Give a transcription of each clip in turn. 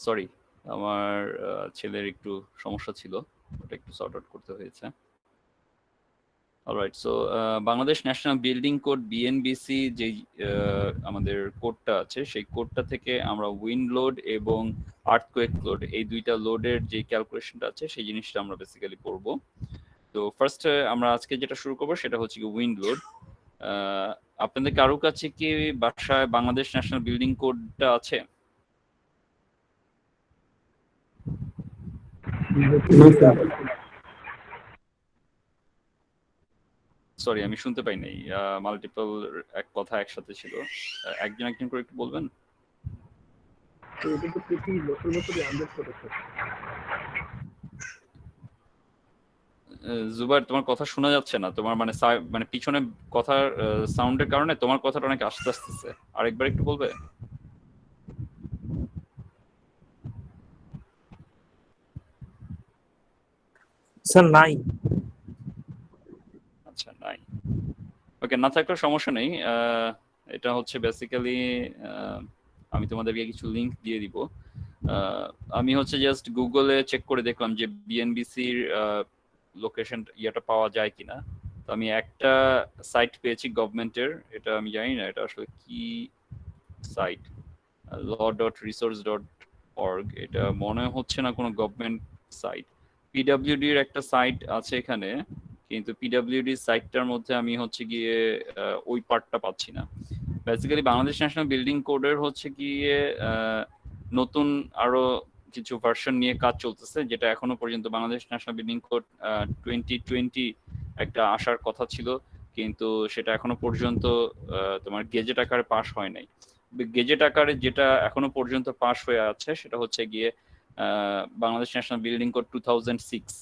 Sorry, আমার ছেলের একটু সমস্যা ছিল, ওটা একটু সর্ট আউট করতে হয়েছে। Alright, so Bangladesh national building code BNBC যেই আমাদের কোডটা আছে, সেই কোডটা থেকে আমরা উইন্ড লোড এবং আর্থকোয়েক লোড, এই দুইটা লোডের যে ক্যালকুলেশনটা আছে সেই জিনিসটা আমরা বেসিক্যালি করব। তো ফার্স্ট আমরা আজকে যেটা শুরু করবো সেটা হচ্ছে কি উইন্ড লোড। আপনাদের কারো কাছে কি বাসায় বাংলাদেশ ন্যাশনাল বিল্ডিং কোডটা আছে? সরি, আমি শুনতে পাই নাই, মাল্টিপল এক কথা একসাথে ছিল, একজন একজন করে একটু বলবেন। জুবাইর, তোমার কথা শোনা যাচ্ছে না, তোমার মানে মানে পিছনে কথার সাউন্ডের কারণে তোমার কথাটা অনেক আস্তে আসতেছে, আরেকবার একটু বলবে? স্যার নাই। আচ্ছা, নাই, ওকে, না থাকলে সমস্যা নেই। এটা হচ্ছে বেসিক্যালি আমি তোমাদেরকে কিছু লিংক দিয়ে দিব। আমি হচ্ছে জাস্ট গুগলে চেক করে দেখলাম যে বিএনবিসির লোকেশন ইয়েটা পাওয়া যায় কিনা। তো আমি একটা সাইট পেয়েছি গভর্নমেন্টের, এটা আমি জানি না এটা আসলে কি সাইট, law.resource.org, এটা মনে হচ্ছে না কোনো গভর্নমেন্ট সাইট। পিডব্লিউডির একটা সাইট আছে এখানে, কিন্তু পিডব্লিউডি সাইটটার মধ্যে আমি হচ্ছে গিয়ে ওই পার্টটা পাচ্ছি না। বেসিক্যালি বাংলাদেশ ন্যাশনাল বিল্ডিং কোডের হচ্ছে গিয়ে নতুন আরো কিছু ভার্সন নিয়ে কাজ চলতেছে, যেটা এখনো পর্যন্ত বাংলাদেশ ন্যাশনাল বিল্ডিং কোড 2020 একটা আসার কথা ছিল, কিন্তু সেটা এখনো পর্যন্ত তোমার গেজেট আকারে পাস হয় নাই। গেজেট আকারে যেটা এখনো পর্যন্ত পাস হয়ে আছে সেটা হচ্ছে গিয়ে বাংলাদেশ ন্যাশনাল বিল্ডিং কোড 2006।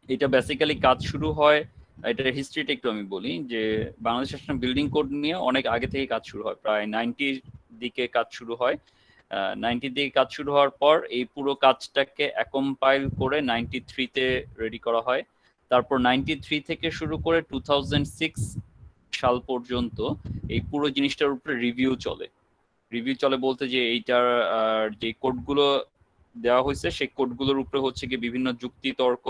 এটা বেসিক্যালি কাজ শুরু হয়, এটার হিস্ট্রিটা একটু আমি বলি, যে বাংলাদেশ ন্যাশনাল বিল্ডিং কোড নিয়ে অনেক আগে থেকে কাজ শুরু হয়, প্রায় 90 দিকে কাজ শুরু হয়। 90 দিকে কাজ শুরু হওয়ার পর এই পুরো কাজটাকে কম্পাইল করে 93-তে রেডি করা হয়। তারপর 93 থেকে শুরু করে 2006 সাল পর্যন্ত এই পুরো জিনিসটার উপরে রিভিউ চলে। রিভিউ চলে বলতে যে এইটার যে কোডগুলো দেওয়া হয়েছে সেই কোডগুলোর উপরে হচ্ছে গিয়ে বিভিন্ন যুক্তি তর্ক,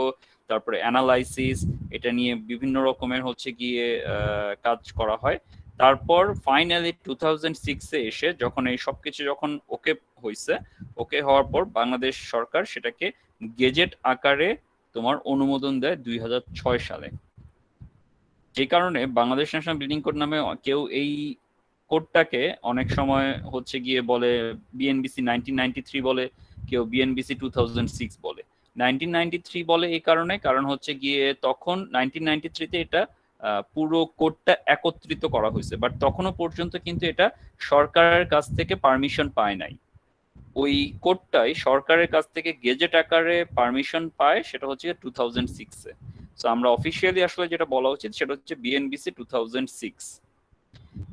তারপরে অ্যানালাইসিস, এটা নিয়ে বিভিন্ন রকমের হচ্ছে গিয়ে কাজ করা হয়। তারপর ফাইনালি 2006-এ এসে যখন এই সবকিছু যখন ওকে হয়েছে, ওকে হওয়ার পর বাংলাদেশ সরকার সেটাকে গেজেট আকারে তোমার অনুমোদন দেয় 2006 সালে। যে কারণে বাংলাদেশ ন্যাশনাল বিল্ডিং কোড নামে কেউ এই কোডটাকে অনেক সময় হচ্ছে গিয়ে বলে বিএনবিসি 1993 বলে, কেউ বিএনবিসি 2006 বলে। 1993 বলে এই কারণে, কারণ হচ্ছে গিয়ে তখন 1993-তে এটা পুরো কোডটা একত্রিত করা হয়েছে, বাট তখনও পর্যন্ত কিন্তু এটা সরকারের কাছ থেকে পারমিশন পায় নাই। ওই কোডটাই সরকারের কাছ থেকে গেজেট আকারে পারমিশন পায়, সেটা হচ্ছে 2006-এ। সো আমরা অফিসিয়ালি আসলে যেটা বলা উচিত সেটা হচ্ছে বিএনবিসি 2006।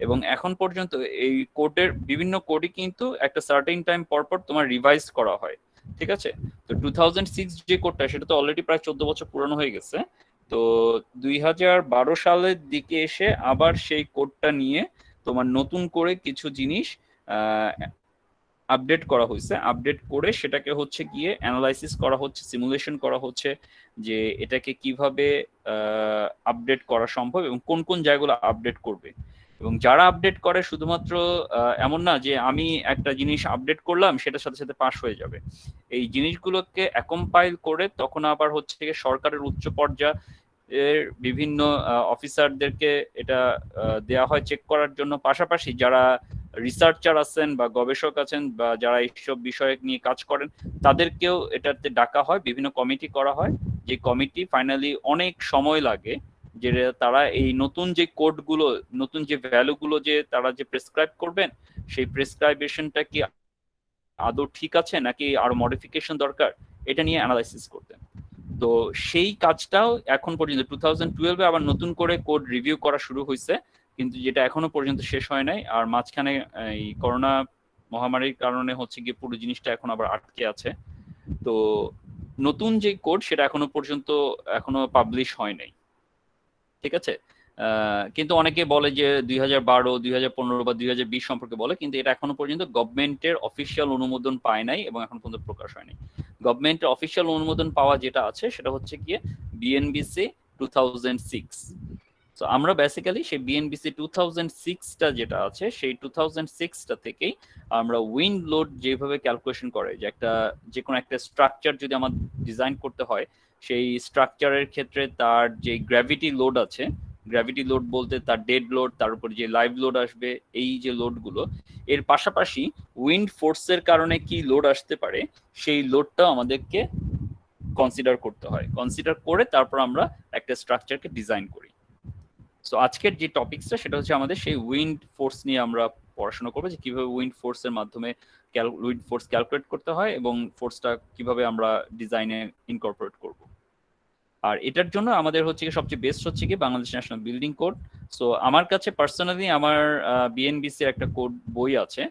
এবং এখন পর্যন্ত এই কোডের বিভিন্ন কোডই কিন্তু একটা সার্টেন টাইম পর পর তোমার রিভাইজ করা হয়, ঠিক আছে? তো 2006 যে কোডটা, সেটা তো অলরেডি প্রায় 14 বছর পুরনো হয়ে গেছে। তো 2012 সালের দিকে এসে আবার সেই কোডটা নিয়ে তোমার নতুন করে কিছু জিনিস আপডেট করা হয়েছে। আপডেট করে সেটাকে হচ্ছে গিয়ে অ্যানালাইসিস করা হচ্ছে, সিমুলেশন করা হচ্ছে যে এটাকে কিভাবে আপডেট করা সম্ভব এবং কোন কোন জায়গাগুলো আপডেট করবে। এবং যারা আপডেট করে শুধুমাত্র এমন না যে আমি একটা জিনিস আপডেট করলাম সেটার সাথে সাথে পাস হয়ে যাবে। এই জিনিসগুলোকে কম্পাইল করে তখন আবার হচ্ছে গিয়ে সরকারের উচ্চ পর্যায়ে এর বিভিন্ন অফিসারদেরকে এটা দেয়া হয় চেক করার জন্য। পাশাপাশি যারা রিসার্চার আছেন বা গবেষক আছেন বা যারা এইসব বিষয় নিয়ে কাজ করেন, তাদেরকেও এটাতে ডাকা হয়, বিভিন্ন কমিটি করা হয়, যে কমিটি ফাইনালি অনেক সময় লাগে যে তারা এই নতুন যে কোডগুলো, নতুন যে ভ্যালুগুলো যে তারা যে প্রেসক্রাইব করবেন, সেই প্রেসক্রাইবেশনটা কি আদৌ ঠিক আছে নাকি আরো মডিফিকেশন দরকার, এটা নিয়ে অ্যানালাইসিস করতেন। তো সেই কাজটাও এখন পর্যন্ত 2012-এ আবার নতুন করে কোড রিভিউ করা শুরু হয়েছে, কিন্তু যেটা এখনো পর্যন্ত শেষ হয় নাই। আর মাঝখানে এই করোনা মহামারীর কারণে হচ্ছে গিয়ে পুরো জিনিসটা এখন আবার আটকে আছে। তো নতুন যে কোড সেটা এখনো পর্যন্ত এখনো পাবলিশ হয় নাই, ঠিক আছে? কিন্তু অনেকে বলে যে 2012, 2015 বা 2020 সম্পর্কে বলে, কিন্তু এটা এখনো পর্যন্ত গভর্নমেন্টের অফিসিয়াল অনুমোদন পায় নাই এবং এখন পর্যন্ত প্রকাশ হয়নি। গভর্নমেন্টের অফিসিয়াল অনুমোদন পাওয়া যেটা আছে সেটা হচ্ছে গিয়ে বিএনবিসি 2006। তো আমরা বেসিক্যালি সেই বিএনবিসি 2006টা যেটা আছে সেই 2006টা থেকেই আমরা উইন্ড লোড যেভাবে ক্যালকুলেশন করে, যে যে কোনো একটা স্ট্রাকচার যদি আমার ডিজাইন করতে হয়, সেই স্ট্রাকচারের ক্ষেত্রে তার যে গ্র্যাভিটি লোড আছে, গ্র্যাভিটি লোড বলতে তার ডেড লোড, তার উপর যে লাইভ লোড আসবে, এই যে লোডগুলো, এর পাশাপাশি উইন্ড ফোর্সের কারণে কি লোড আসতে পারে সেই লোডটা আমাদেরকে কনসিডার করতে হয়। কনসিডার করে তারপর আমরা একটা স্ট্রাকচারকে ডিজাইন করি। সো আজকের যে টপিকসটা সেটা হচ্ছে আমাদের সেই উইন্ড ফোর্স নিয়ে আমরা পড়াশোনা করবো, যে কিভাবে উইন্ড ফোর্সের মাধ্যমে উইন্ড ফোর্স ক্যালকুলেট করতে হয় এবং ফোর্সটা কিভাবে আমরা ডিজাইনে ইনকর্পোরেট করব। আর এটার জন্য আমাদের হচ্ছে কি সবচেয়ে বেস্ট হচ্ছে কি Bangladesh national building code. So আমার কাছে পার্সোনালি আমার বিএনবিসির একটা কোড বই আছে।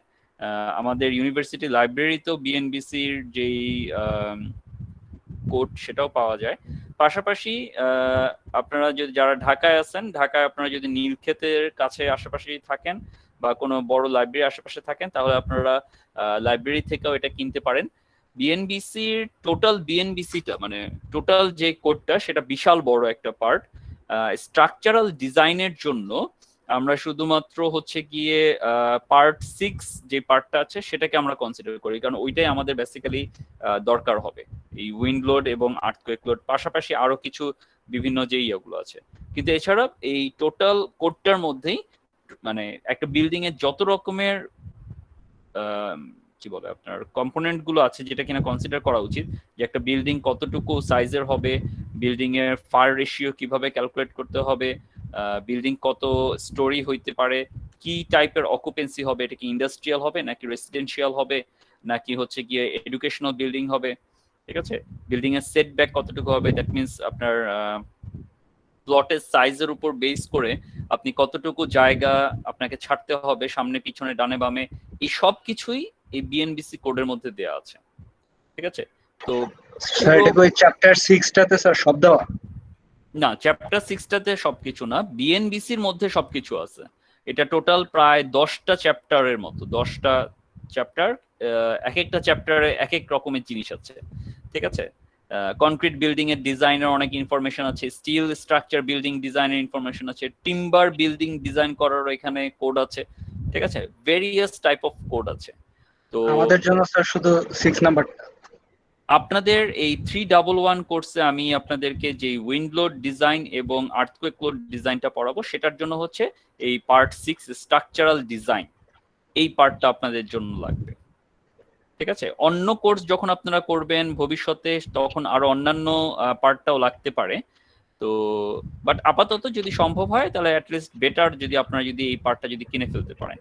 আমাদের ইউনিভার্সিটি লাইব্রেরিতেও বিএনবিসির যেই কোড সেটাও পাওয়া যায়। পাশাপাশি আপনারা যদি যারা ঢাকায় আছেন, ঢাকায় আপনারা যদি নীলক্ষেতের কাছে আশেপাশে থাকেন বা কোনো বড় লাইব্রেরি আশেপাশে থাকেন, তাহলে আপনারা লাইব্রেরি থেকেও এটা কিনতে পারেন। বিএনবিসির টোটাল বিএনবিসিটা মানে টোটাল যে কোডটা সেটা বিশাল বড় একটা পার্ট। স্ট্রাকচারাল ডিজাইনের জন্য আমরা শুধুমাত্র হচ্ছে গিয়ে পার্ট 6 যে পার্টটা আছে সেটাকে আমরা কনসিডার করি, কারণ ওইটাই আমাদের বেসিক্যালি দরকার হবে এই উইন্ড লোড এবং আর্থকুয়েক লোড, পাশাপাশি আরো কিছু বিভিন্ন যে ইয়েগুলো আছে। কিন্তু এছাড়া এই টোটাল কোডটার মধ্যেই মানে একটা বিল্ডিং এর যত রকমের কি বলে আপনার কম্পোনেন্ট গুলো আছে যেটা কিনা কনসিডার করা উচিত, যে একটা বিল্ডিং কতটুকু সাইজের হবে, বিল্ডিং এর ফায়ার রেশিও কিভাবে ক্যালকুলেট করতে হবে, বিল্ডিং কত স্টোরি হইতে পারে, কি টাইপের অকুপেন্সি হবে, এটা কি ইন্ডাস্ট্রিয়াল হবে নাকি রেসিডেন্সিয়াল হবে নাকি হচ্ছে গিয়ে এডুকেশনাল বিল্ডিং হবে, ঠিক আছে, বিল্ডিং এর সেটব্যাক কতটুকু হবে, দ্যাট মিনস আপনার প্লটের সাইজের উপর বেস করে আপনি কতটুকু জায়গা আপনাকে ছাড়তে হবে সামনে পিছনে ডানে বামে, এই সব কিছুই এই বিএনবিসি কোডের মধ্যে দেয়া আছে, ঠিক আছে। তো স্যার এটা কই চ্যাপ্টার 6 টাতে স্যার সব দেওয়া? না, চ্যাপ্টার 6টাতে সবকিছু না, বিএনবিসির মধ্যে সবকিছু আছে। এটা টোটাল প্রায় 10টা চ্যাপ্টারের মতো, 10টা চ্যাপ্টার, এক একটা চ্যাপ্টারে এক এক রকমের জিনিস আছে, ঠিক আছে। কনক্রিট বিল্ডিং এর ডিজাইনের অনেক ইনফরমেশন আছে, স্টিল স্ট্রাকচার বিল্ডিং ডিজাইনের ইনফরমেশন আছে, টিম্বার বিল্ডিং ডিজাইন করার এখানে কোড আছে, ঠিক আছে, ভেরিয়াস টাইপ অফ কোড আছে। তো আমাদের জন্য স্যার শুধু 6 নাম্বারটা। আপনাদের এই 311 কোর্সে আমি আপনাদেরকে যে উইন্ড লোড ডিজাইন এবং আর্থকুয়েক লোড ডিজাইনটা পড়াবো, সেটার জন্য হচ্ছে এই পার্ট 6 স্ট্রাকচারাল ডিজাইন, এই পার্টটা আপনাদের জন্য লাগবে, ঠিক আছে। অন্য কোর্স যখন আপনারা করবেন ভবিষ্যতে তখন আরো অন্যান্য পার্টটাও লাগতে পারে। তো বাট আপাতত যদি সম্ভব হয় তাহলে অ্যাটলিস্ট বেটার যদি আপনারা যদি এই পার্টটা যদি কিনে ফেলতে পারেন।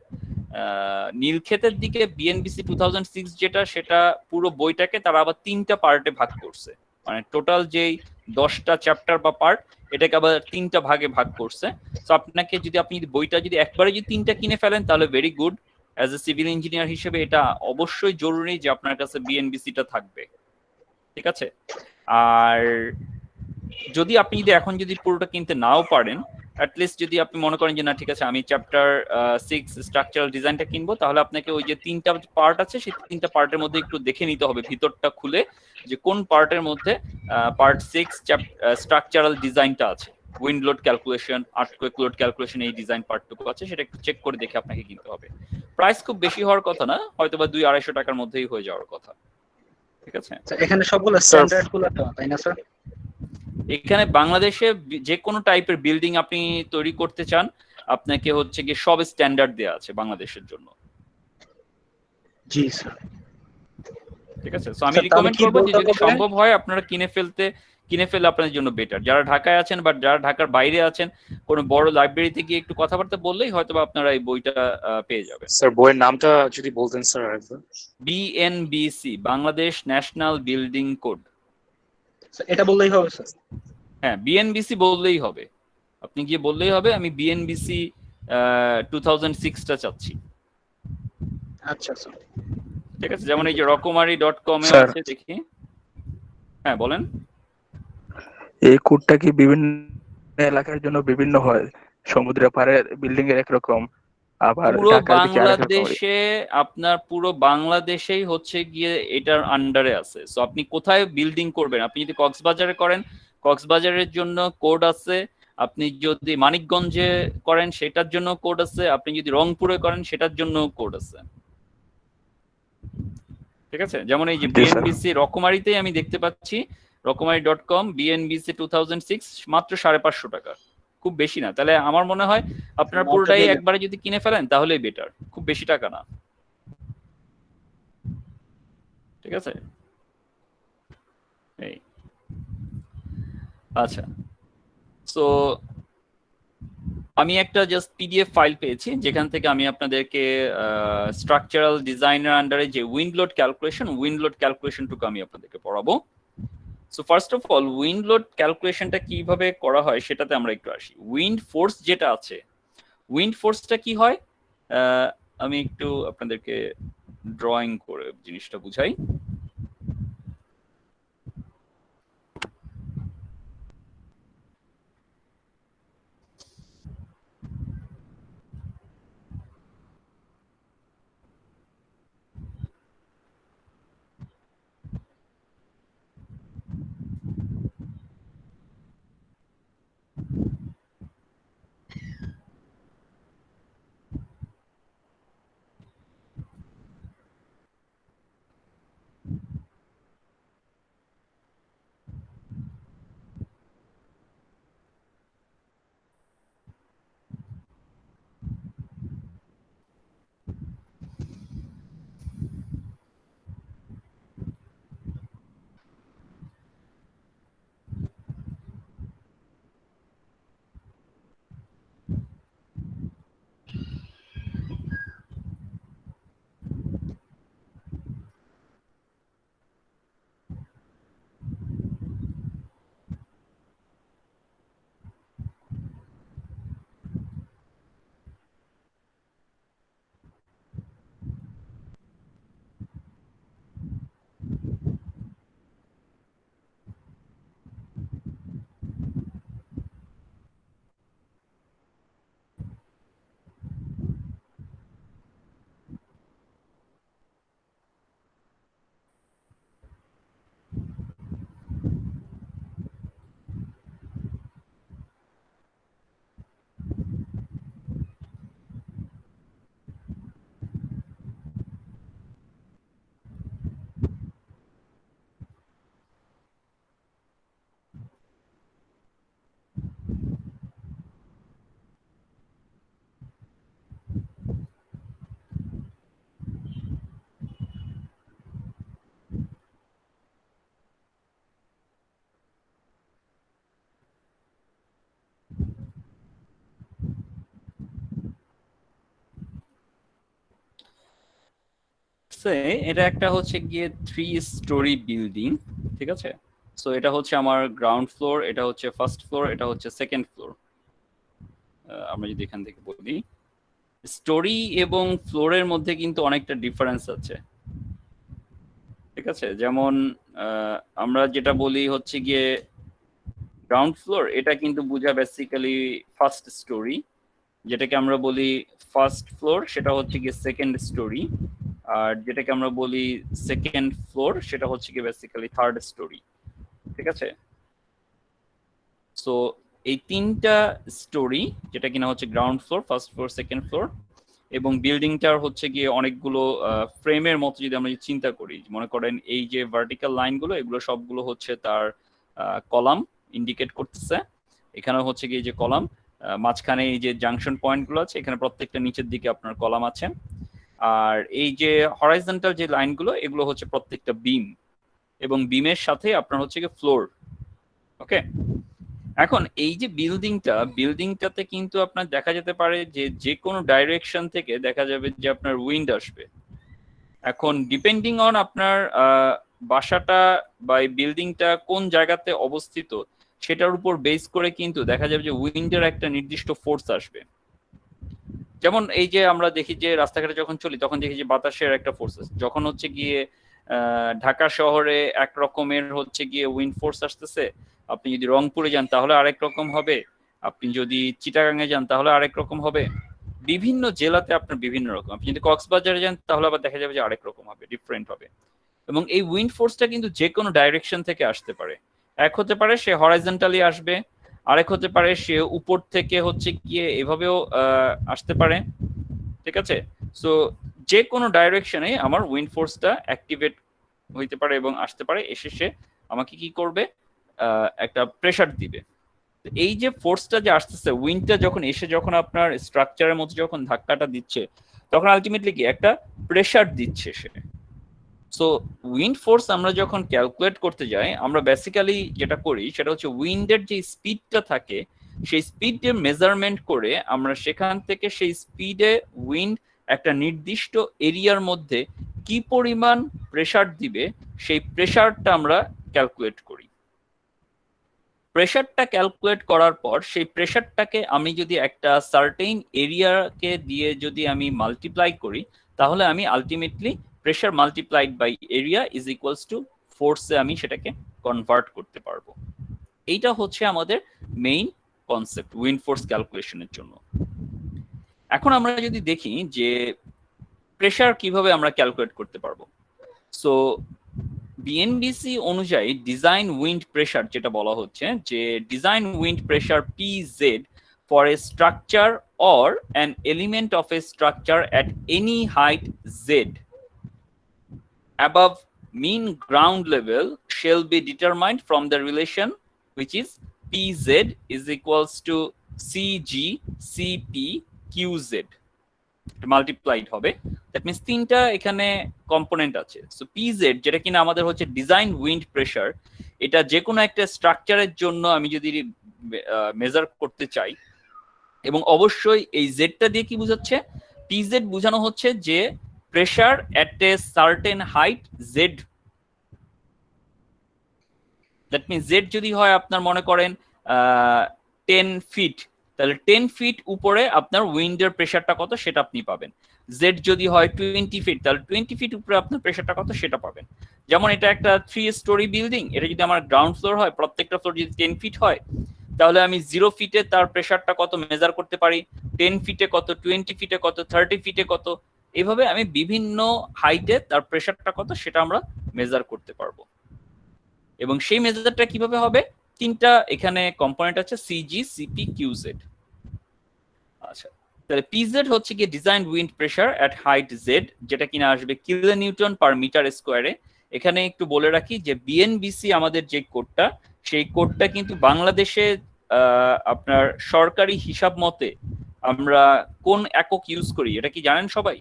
নীলক্ষেতের দিকে বিএনবিসি 2006 যেটা, সেটা পুরো বইটাকে তারা আবার 3টা পার্টে ভাগ করছে, মানে টোটাল যেই 10টা চ্যাপ্টার বা পার্ট এটাকে আবার 3টা ভাগে ভাগ করছে। তো আপনাকে যদি আপনি বইটা যদি একবারে যদি 3টা কিনে ফেলেন তাহলে very good, as a civil engineer হিসেবে এটা অবশ্যই জরুরি যে আপনার কাছে বিএনবিসিটা থাকবে, ঠিক আছে। আর যদি আপনি যদি এখন যদি পুরোটা কিনতে নাও পারেন, অ্যাটলিস্ট যদি আপনি মনে করেন যে না ঠিক আছে আমি চ্যাপ্টার 6 স্ট্রাকচারাল ডিজাইনটা কিনবো, তাহলে আপনাকে ওই যে 3টা পার্ট আছে সেই 3টা পার্টের মধ্যে একটু দেখে নিতে হবে ভিতরটা খুলে, যে কোন পার্টের মধ্যে পার্ট 6 স্ট্রাকচারাল ডিজাইনটা আছে, wind load calculation, earthquake load calculation, এই ডিজাইন পার্টটুকু আছে, সেটা একটু চেক করে দেখে আপনাকে কিনতে হবে। প্রাইস খুব বেশি হওয়ার কথা না, হয়তো বা 200-250 টাকার মধ্যেই হয়ে যাওয়ার কথা, ঠিক আছে। এখানে সবগুলো স্ট্যান্ডার্ড গুলো দেওয়া, তাই না স্যার? এখানে বাংলাদেশে যে কোনো টাইপের বিল্ডিং আপনি তৈরি করতে চান, আপনাকে হচ্ছে কি সব স্ট্যান্ডার্ড দেয়া আছে বাংলাদেশের জন্য, জি স্যার। ঠিক আছে। সো আমি রিকমেন্ড করব যে যদি সম্ভব হয় আপনারা কিনে ফেলে আপনাদের জন্য বেটার। যারা ঢাকায় আছেন বা যারা ঢাকার বাইরে আছেন, কোনো বড় লাইব্রেরিতে গিয়ে একটু কথাবার্তা বললেই হয়তো বা আপনারা এই বইটা পেয়ে যাবেন। স্যার বইয়ের নামটা যদি বলতেন স্যার আরেকবার। BNBC, Bangladesh national building code. এটা বললেই হবে স্যার? হ্যাঁ, বিএনবিসি বললেই হবে, আপনি গিয়ে বললেই হবে আমি বিএনবিসি 2006টা চাচ্ছি। আচ্ছা স্যার, ঠিক আছে। যেমন এই যে রকমারি.com এ আছে, দেখি। হ্যাঁ বলেন। এই কোডটা কি বিভিন্ন এলাকার জন্য বিভিন্ন হয়? সমুদ্রের পারে বিল্ডিং এর একরকম, আবার পুরো ঢাকার দিকে আরেক রকম। বাংলাদেশে, আপনার পুরো বাংলাদেশেই হচ্ছে গিয়ে এটার আন্ডারে আছে। সো আপনি কোথায় বিল্ডিং করবেন, আপনি যদি কক্সবাজারে করেন কক্সবাজারের জন্য কোড আছে, আপনি যদি মানিকগঞ্জে করেন সেটার জন্য কোড আছে, আপনি যদি রংপুরে করেন সেটার জন্য কোড আছে। ঠিক আছে, যেমন এই যে জি স্যার। বিএনবিসি রকমারিতেই আমি দেখতে পাচ্ছি, রকমারি.com বিএনবিসি 2006 মাত্র 550 টাকা, খুব বেশি না। তাহলে আমার মনে হয় আপনার মাত্র পুরোটাই দিলেন। একবারে যদি কিনে ফেলেন তাহলেই বেটার, খুব বেশি টাকা না। ঠিক আছে, এই আচ্ছা। সো আমি একটা জাস্ট পিডিএফ ফাইল পেয়েছি যেখান থেকে আমি আপনাদেরকে স্ট্রাকচারাল ডিজাইনের আন্ডারে যে উইন্ড লোড ক্যালকুলেশনটুকু আমি আপনাদেরকে পড়াবো। So first of all wind load ক্যালকুলেশনটা কিভাবে করা হয় সেটাতে আমরা একটু আসি। উইন্ড ফোর্স যেটা আছে, উইন্ড ফোর্সটা কি হয়, আমি একটু আপনাদেরকে ড্রয়িং করে জিনিসটা বুঝাই। এটা একটা হচ্ছে গিয়ে 3 স্টোরি বিল্ডিং। ঠিক আছে, সো এটা হচ্ছে আমার গ্রাউন্ড ফ্লোর, এটা হচ্ছে ফার্স্ট ফ্লোর, এটা হচ্ছে সেকেন্ড ফ্লোর। আমরা যদি এখান থেকে বলি স্টোরি এবং ফ্লোরের মধ্যে কিন্তু অনেকটা ডিফারেন্স আছে। ঠিক আছে, যেমন আমরা যেটা বলি হচ্ছে গিয়ে গ্রাউন্ড ফ্লোর, এটা কিন্তু বোঝা বেসিক্যালি ফার্স্ট স্টোরি, যেটাকে আমরা বলি ফার্স্ট ফ্লোর সেটা হচ্ছে গিয়ে সেকেন্ড স্টোরি, আর যেটাকে আমরা বলি সেকেন্ড ফ্লোর সেটা হচ্ছে গিয়ে বেসিক্যালি থার্ড স্টোরি। ঠিক আছে, সো এই তিনটা স্টোরি যেটা কিনা হচ্ছে ground floor, first floor, second floor, এবং বিল্ডিংটার হচ্ছে গিয়ে অনেকগুলো ফ্রেমের মতো যদি আমরা চিন্তা করি, মনে করেন এই যে ভার্টিক্যাল লাইনগুলো এগুলো সবগুলো হচ্ছে তার কলাম ইন্ডিকেট করতেছে। এখানে হচ্ছে গিয়ে যে কলাম, মাঝখানে এই যে জাংশন পয়েন্টগুলো আছে এখানে প্রত্যেকটা নিচের দিকে আপনার কলাম আছে, আর এই যে হরাইজন্টাল যে লাইনগুলো এগুলো হচ্ছে প্রত্যেকটা বিম, এবং বিমের সাথে আপনার হচ্ছে গিয়ে ফ্লোর। ওকে, এখন এই যে বিল্ডিংটাতে কিন্তু আপনার দেখা যেতে পারে যে যে কোনো ডাইরেকশন থেকে দেখা যাবে যে আপনার উইন্ড আসবে। এখন ডিপেন্ডিং অন আপনার বাসাটা বা বিল্ডিংটা কোন জায়গাতে অবস্থিত সেটার উপর বেস করে কিন্তু দেখা যাবে যে উইন্ডের একটা নির্দিষ্ট ফোর্স আসবে। যেমন এই যে আমরা দেখি যে রাস্তাঘাটে যখন চলি তখন দেখি যে বাতাসের একটা ফোর্স আছে, যখন হচ্ছে গিয়ে ঢাকা শহরে এক রকমের হচ্ছে গিয়ে উইন্ড ফোর্স আসতেছে, আপনি যদি রংপুরে যান তাহলে আরেক রকম হবে, আপনি যদি চিটাগাঙে যান তাহলে আরেক রকম হবে, বিভিন্ন জেলাতে আপনার বিভিন্ন রকম। আপনি যদি কক্সবাজারে যান তাহলে আবার দেখা যাবে যে আরেক রকম হবে, ডিফারেন্ট হবে। এবং এই উইন্ড ফোর্সটা কিন্তু যে কোনো ডাইরেকশন থেকে আসতে পারে। এক হতে পারে সে হরাইজন্টালি আসবে, আরেক হতে পারে সে উপর থেকে হচ্ছে গিয়ে এভাবেও আসতে পারে, ঠিক আছে? সো যে কোনো ডাইরেকশনে আমার উইন্ড ফোর্সটা অ্যাক্টিভেট হইতে পারে এবং আসতে পারে, এসে সে আমাকে কি করবে, একটা প্রেসার দিবে। এই যে ফোর্সটা যে আসতেছে, উইন্ডটা যখন এসে যখন আপনার স্ট্রাকচারের মধ্যে যখন ধাক্কাটা দিচ্ছে, তখন আলটিমেটলি কি একটা প্রেসার দিচ্ছে সে। সো উইন্ড ফোর্স আমরা যখন ক্যালকুলেট করতে যাই, আমরা বেসিক্যালি যেটা করি সেটা হচ্ছে উইন্ডের যে স্পিডটা থাকে সেই স্পিডের মেজারমেন্ট করে আমরা সেখান থেকে সেই স্পিডে উইন্ড একটা নির্দিষ্ট এরিয়ার মধ্যে কি পরিমাণ প্রেসার দিবে সেই প্রেসারটা আমরা ক্যালকুলেট করি। প্রেসারটা ক্যালকুলেট করার পর সেই প্রেসারটাকে আমি যদি একটা সার্টেইন এরিয়াকে দিয়ে যদি আমি মাল্টিপ্লাই করি, তাহলে আমি ultimately pressure multiplied by area is equals to ফোর্সে আমি সেটাকে কনভার্ট করতে পারবো। এইটা হচ্ছে আমাদের মেইন কনসেপ্ট উইন্ড ফোর্স ক্যালকুলেশনের জন্য। এখন আমরা যদি দেখি যে প্রেসার কিভাবে আমরা ক্যালকুলেট করতে পারবো, সো বিএনবিসি অনুযায়ী ডিজাইন উইন্ড প্রেসার যেটা বলা হচ্ছে যে design wind pressure PZ for a structure or an element of a structure at any height z above mean ground level shall be determined from the relation which is pz is equals to cg cp qz multiplied হবে। That means তিনটা এখানে component আছে। So PZ যেটা কিনা আমাদের হচ্ছে design wind pressure, এটা যে কোনো একটা স্ট্রাকচারের জন্য আমি যদি মেজার করতে চাই, এবং অবশ্যই এই জেডটা দিয়ে কি বোঝাচ্ছে, পিজেড বোঝানো হচ্ছে যে pressure at a certain height Z. That means Z যদি হয় আপনার মনে করেন 10 ফিট, তাহলে 10 ফিট উপরে আপনার উইন্ডের প্রেসারটা কত সেটা আপনি পাবেন। জেড যদি হয় 20 ফিট, তাহলে 20 ফিট উপরে আপনার প্রেসারটা কত সেটা পাবেন। যেমন এটা একটা 3 স্টোরি বিল্ডিং, এটা যদি আমার গ্রাউন্ড ফ্লোর হয়, প্রত্যেকটা ফ্লোর যদি 10 ফিট হয়, তাহলে আমি 0 ফিটে তার প্রেসারটা কত মেজার করতে পারি, 10 ফিটে কত, 20 ফিটে কত, 30 ফিটে কত, এভাবে আমি বিভিন্ন হাইটে তার প্রেসারটা কত সেটা আমরা মেজার করতে পারবো। এবং সেই মেজারটা কিভাবে হবে, তিনটা এখানে কম্পোনেন্ট আছে, সিজি সিপি কিউজেড। আচ্ছা, তাহলে পিজেড হচ্ছে কি ডিজাইন উইন্ড প্রেসার এট হাইট জেড, যেটা কিনা আসবে কিলো নিউটন পার মিটার স্কোয়ারে। এখানে একটু বলে রাখি যে বিএনবিসি আমাদের যে কোডটা, সেই কোডটা কিন্তু বাংলাদেশে আপনার সরকারি হিসাব মতে আমরা কোন একক ইউজ করি এটা কি জানেন সবাই?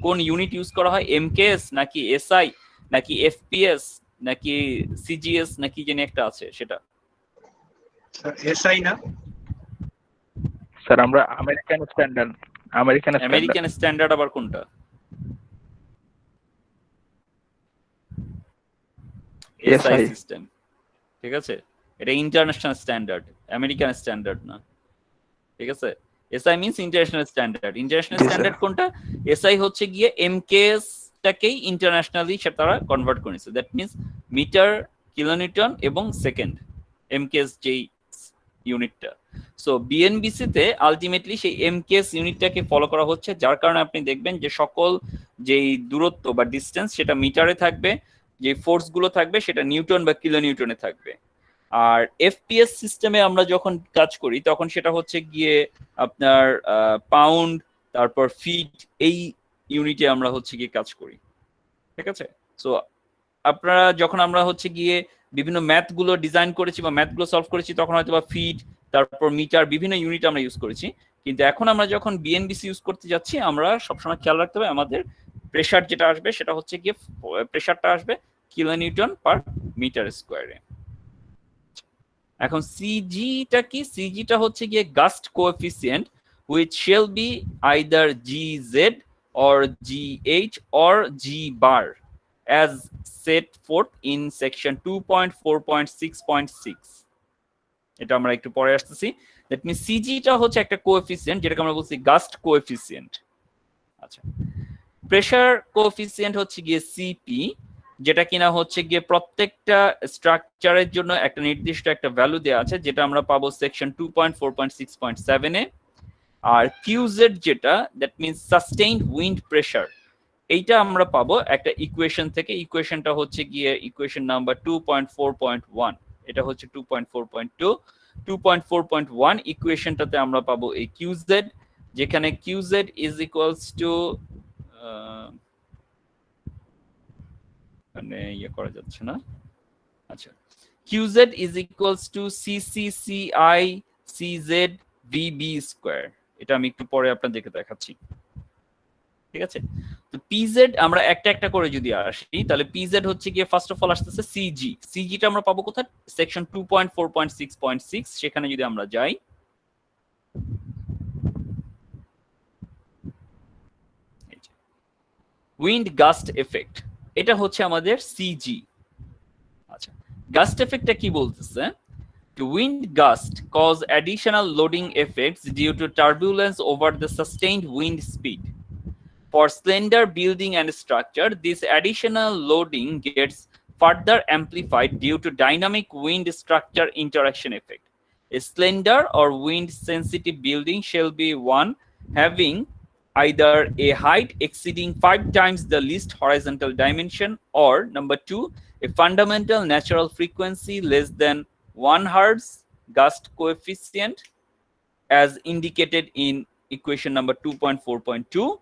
কোন ইউনিট ইউজ করা হয়? এমকেএস নাকি এসআই নাকি এফপিএস নাকি সিজিএস নাকি যেন একটা আছে সেটা? এসআই না স্যার আমরা আমেরিকান স্ট্যান্ডার্ড। আমেরিকান স্ট্যান্ডার্ড আবার কোনটা? এসআই সিস্টেম, ঠিক আছে? এটা ইন্টারন্যাশনাল স্ট্যান্ডার্ড, আমেরিকান স্ট্যান্ডার্ড না, ঠিক আছে? SI means international standard. International standard কোনটা? এসআই হচ্ছে গিয়ে এমকেএস টাকেই ইন্টারন্যাশনালি তারা কনভার্ট করেছে। দ্যাট মিন্স মিটার, কিলোনিউটন এবং সেকেন্ড, এমকেএস যেই ইউনিটটা। সো বিএনবিসি তে আলটিমেটলি সেই এমকেএস ইউনিটটাকে ফলো করা হচ্ছে, যার কারণে আপনি দেখবেন যে সকল যেই দূরত্ব বা ডিস্টেন্স সেটা মিটারে থাকবে, যে ফোর্স গুলো থাকবে সেটা নিউটন বা কিলো নিউটনে থাকবে। আর এফপিএস সিস্টেমে আমরা যখন কাজ করি তখন সেটা হচ্ছে গিয়ে আপনার পাউন্ড, তারপর ফিট, এই ইউনিটে আমরা হচ্ছে গিয়ে কাজ করি, ঠিক আছে? সো আপনারা যখন আমরা হচ্ছে গিয়ে বিভিন্ন ম্যাথ গুলো ডিজাইন করেছি বা ম্যাথ গুলো সলভ করেছি, তখন হয়তো বা ফিট, তারপর মিটার, বিভিন্ন ইউনিট আমরা ইউজ করেছি। কিন্তু এখন আমরা যখন বিএনবিসি ইউজ করতে যাচ্ছি, আমরা সবসময় খেয়াল রাখতে হবে আমাদের প্রেসার যেটা আসবে সেটা হচ্ছে গিয়ে প্রেসারটা আসবে কিলো নিউটন পার মিটার স্কোয়ারে। এখন সিজিটা কি? সিজিটা হচ্ছে গিয়ে gust coefficient which shall be either gz or gh or g bar as set forth in section 2.4.6.6. এটা আমরা একটু পরে আসতেছি। দ্যাট মিন্স সিজিটা হচ্ছে একটা কোএফিসিয়েন্ট যেটাকে আমরা বলছি গাস্ট কোএফিসিয়েন্ট। আচ্ছা, প্রেসার কোএফিসিয়েন্ট হচ্ছে গিয়ে সিপি, যেটা কিনা হচ্ছে গিয়ে প্রত্যেকটা স্ট্রাকচারের জন্য একটা নির্দিষ্ট একটা ভ্যালু দেওয়া আছে, যেটা আমরা পাবো সেকশন 2.4.6.7 এ। আর কিউজেড যেটা, that means sustained wind pressure, এইটা আমরা পাবো একটা ইকুয়েশন থেকে। ইকুয়েশনটা হচ্ছে গিয়ে ইকুয়েশন নাম্বার 2.4.1, এটা হচ্ছে 2.4.2। 2.4.1 ইকুয়েশনটাতে আমরা পাবো এই কিউজেড, যেখানে কিউজেড ইজ ইকুয়ালস টু, মানে ইয়ে করা যাচ্ছে না, আচ্ছা, QZ is equals to CCCI CZ VB square. এটা আমি একটু পরে আপনাদেরকে দেখাচ্ছি, ঠিক আছে? তো পিজেড আমরা একটা একটা করে যদি আসি, তাহলে পিজেড হচ্ছে গিয়ে ফার্স্ট অফ অল আসতেছে সিজি। সিজিটা আমরা পাবো কোথায়? সেকশন 2.4.6.6, সেখানে যদি আমরা যাই, উইন্ড গাস্ট এফেক্ট, এটা হচ্ছে আমাদের সিজি। আচ্ছা, গাস্ট এফেক্টটা কি বলতেছে? To wind gust cause additional loading effects due to turbulence over the sustained wind speed. For slender building and structure, this additional loading gets further amplified due to dynamic wind structure interaction effect. A slender or wind sensitive building shall be one having either a height exceeding 5 times the least horizontal dimension, or number 2, a fundamental natural frequency less than 1 Hz gust coefficient as indicated in equation number 2.4.2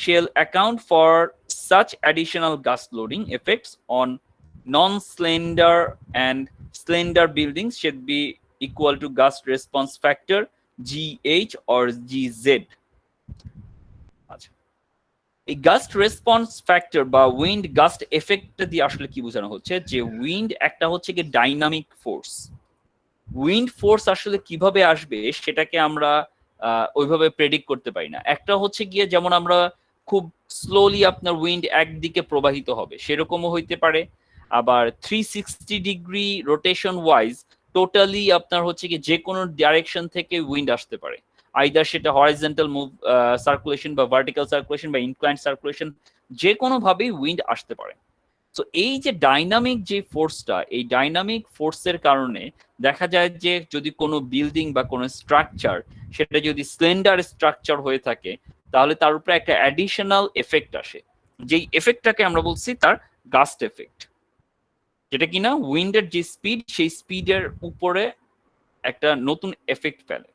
shall account for such additional gust loading effects on non-slender and slender buildings should be equal to gust response factor GH or GZ. আচ্ছা, এই gust response factor বা wind gust effect দিয়ে আসলে কি বোঝানো হচ্ছে? যে wind একটা হচ্ছে কি ডাইনামিক ফোর্স। উইন্ড ফোর্স আসলে কিভাবে আসবে সেটাকে আমরা ওইভাবে প্রেডিক্ট করতে পারি না। একটা হচ্ছে গিয়ে যেমন আমরা খুব স্লোলি আপনার উইন্ড একদিকে প্রবাহিত হবে, সেরকমও হইতে পারে। আবার 360 ডিগ্রি রোটেশন ওয়াইজ টোটালি আপনার হচ্ছে কি যে কোনো ডাইরেকশন থেকে উইন্ড আসতে পারে, আইদার সেটা হরাইজন্টাল মুভ সার্কুলেশন বা ভার্টিক্যাল সার্কুলেশন বা ইনক্লাইন্ড সার্কুলেশন, যে কোনো ভাবেই উইন্ড আসতে পারে। তো এই যে ডাইনামিক যে ফোর্সটা, এই ডাইনামিক ফোর্সের কারণে দেখা যায় যে যদি কোনো বিল্ডিং বা কোনো স্ট্রাকচার সেটা যদি স্লেন্ডার স্ট্রাকচার হয়ে থাকে, তাহলে তার উপরে একটা অ্যাডিশনাল এফেক্ট আসে, যেই এফেক্টটাকে আমরা বলছি তার গাস্ট এফেক্ট, যেটা কিনা উইন্ডের যে স্পিড, সেই স্পিডের উপরে একটা নতুন এফেক্ট ফেলে।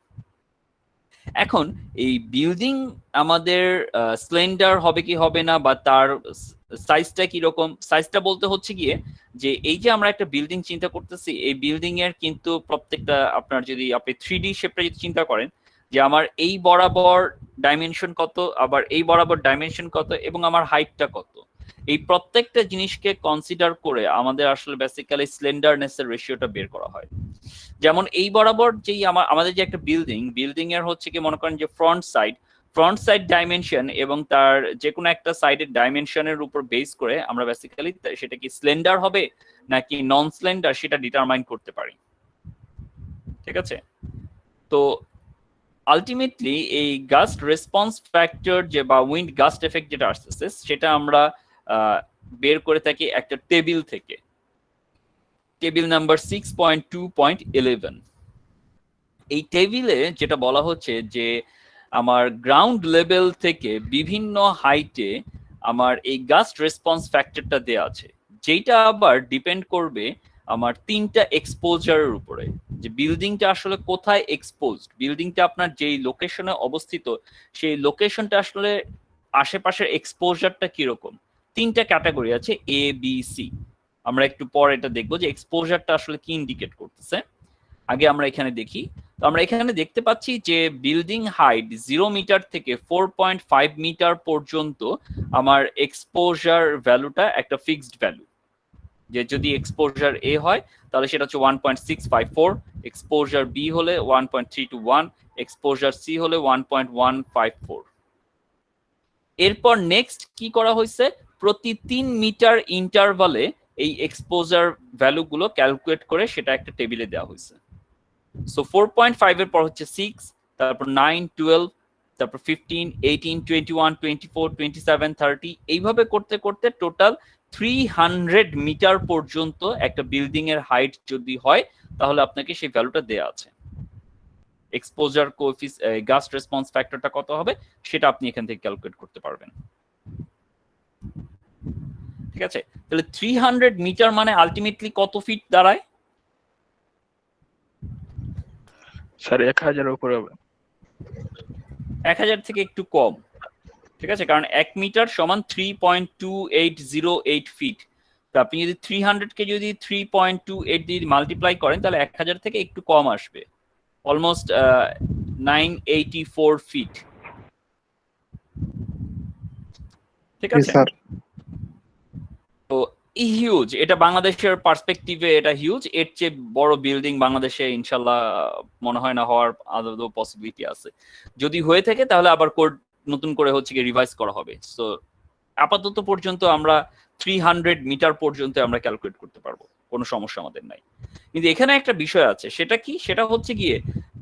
এখন এই বিল্ডিং আমাদের স্লেন্ডার হবে কি হবে না, বা তার সাইজটা কিরকম, সাইজটা বলতে হচ্ছে গিয়ে যে এই যে আমরা একটা বিল্ডিং চিন্তা করতেছি, এই বিল্ডিং এর কিন্তু প্রত্যেকটা আপনার যদি আপনি 3D শেপটা যদি চিন্তা করেন, যে আমার এই বরাবর ডাইমেনশন কত, আবার এই বরাবর ডাইমেনশন কত, এবং আমার হাইটটা কত, এই প্রত্যেকটা জিনিসকে কনসিডার করে আমাদের আসলে বেসিক্যালি স্লেন্ডারনেসের রেশিওটা বের করা হয়। যেমন এই বরাবর যেই আমাদের যে একটা বিল্ডিং এর হচ্ছে কি মনে করেন যে ফ্রন্ট সাইড ডাইমেনশন এবং তার যে কোনো একটা সাইডের ডাইমেনশনের উপর বেস করে আমরা বেসিক্যালি সেটা কি স্লেন্ডার হবে নাকি নন স্লেন্ডার সেটা ডিটারমাইন করতে পারি, ঠিক আছে? তো আলটিমেটলি এই গাস্ট রেসপন্স ফ্যাক্টর যে বা উইন্ড গাস্ট এফেক্ট যেটা আসতেছে, সেটা আমরা বের করে থাকি একটা টেবিল থেকে, টেবিল নাম্বার 6.2.11। এই টেবিলে যেটা বলা হচ্ছে যে আমার গ্রাউন্ড লেভেল থেকে বিভিন্ন হাইটে আমার এই গাস্ট রেসপন্স ফ্যাক্টরটা দেয়া আছে, যেটা আবার ডিপেন্ড করবে আমার তিনটা এক্সপোজারের উপরে, যে বিল্ডিংটা আসলে কোথায় এক্সপোজড, বিল্ডিংটা আপনার যেই লোকেশনে অবস্থিত সেই লোকেশনটা আসলে আশেপাশের এক্সপোজারটা কিরকম। তিনটা ক্যাটাগরি আছে, এ বি সি। আমরা একটু পর এটা দেখবো যে এক্সপোজারটা আসলে কি ইন্ডিকেট করতেছে। আগে আমরা এখানে দেখি। তো আমরা এখানে দেখতে পাচ্ছি যে বিল্ডিং হাইট 0 মিটার থেকে 4.5 মিটার পর্যন্ত আমার এক্সপোজার ভ্যালুটা একটা ফিক্সড ভ্যালু, যে যদি এক্সপোজার এ হয় তাহলে সেটা হচ্ছে 1.654, এক্সপোজার বি হলে 1.321, এক্সপোজার সি হলে 1.154। এরপর নেক্সট কি করা হয়েছে, প্রতি 3 মিটার ইন্টারভালে এই এক্সপোজার ভ্যালুগুলো ক্যালকুলেট করে সেটা একটা টেবিলে দেওয়া হয়েছে। সো 4.5 এর পর হচ্ছে 6, তারপর 9, 12, তারপর 15, 18, 21, 24, 27, 30, এইভাবে করতে করতে টোটাল 300 মিটার পর্যন্ত একটা বিল্ডিং এর হাইট যদি হয় তাহলে আপনাকে সেই ভ্যালুটা দেয়া আছে। এক্সপোজার গাস্ট রেসপন্স ফ্যাক্টরটা কত হবে সেটা আপনি এখান থেকে ক্যালকুলেট করতে পারবেন। ঠিক আছে, তাহলে 300 মিটার মানে আলটিমেটলি কত ফিট দাঁড়ায়? স্যার 1000 উপরে হবে। 1000 থেকে একটু কম। ঠিক আছে, কারণ 1 মিটার সমান 3.2808 ফিট। তো আপনি যদি 300 কে যদি 3.28 দিয়ে মাল্টিপ্লাই করেন তাহলে 1000 থেকে একটু কম আসবে, অলমোস্ট 984 ফিট। ঠিক আছে, তো হিউজ, এটা বাংলাদেশের পার্সপেক্টিভে এটা হিউজ। এর চেয়ে বড় বিল্ডিং বাংলাদেশে ইনশাল্লাহ মনে হয় না হওয়ার আদৌ পসিবিলিটি আছে। যদি হয়ে থাকে তাহলে আবার কোড নতুন করে হচ্ছে কি রিভাইজ করা হবে। সো আপাতত পর্যন্ত আমরা 300 মিটার পর্যন্ত আমরা ক্যালকুলেট করতে পারবো, কোনো সমস্যা আমাদের নাই। কিন্তু এখানে একটা বিষয় আছে, সেটা কি, সেটা হচ্ছে গিয়ে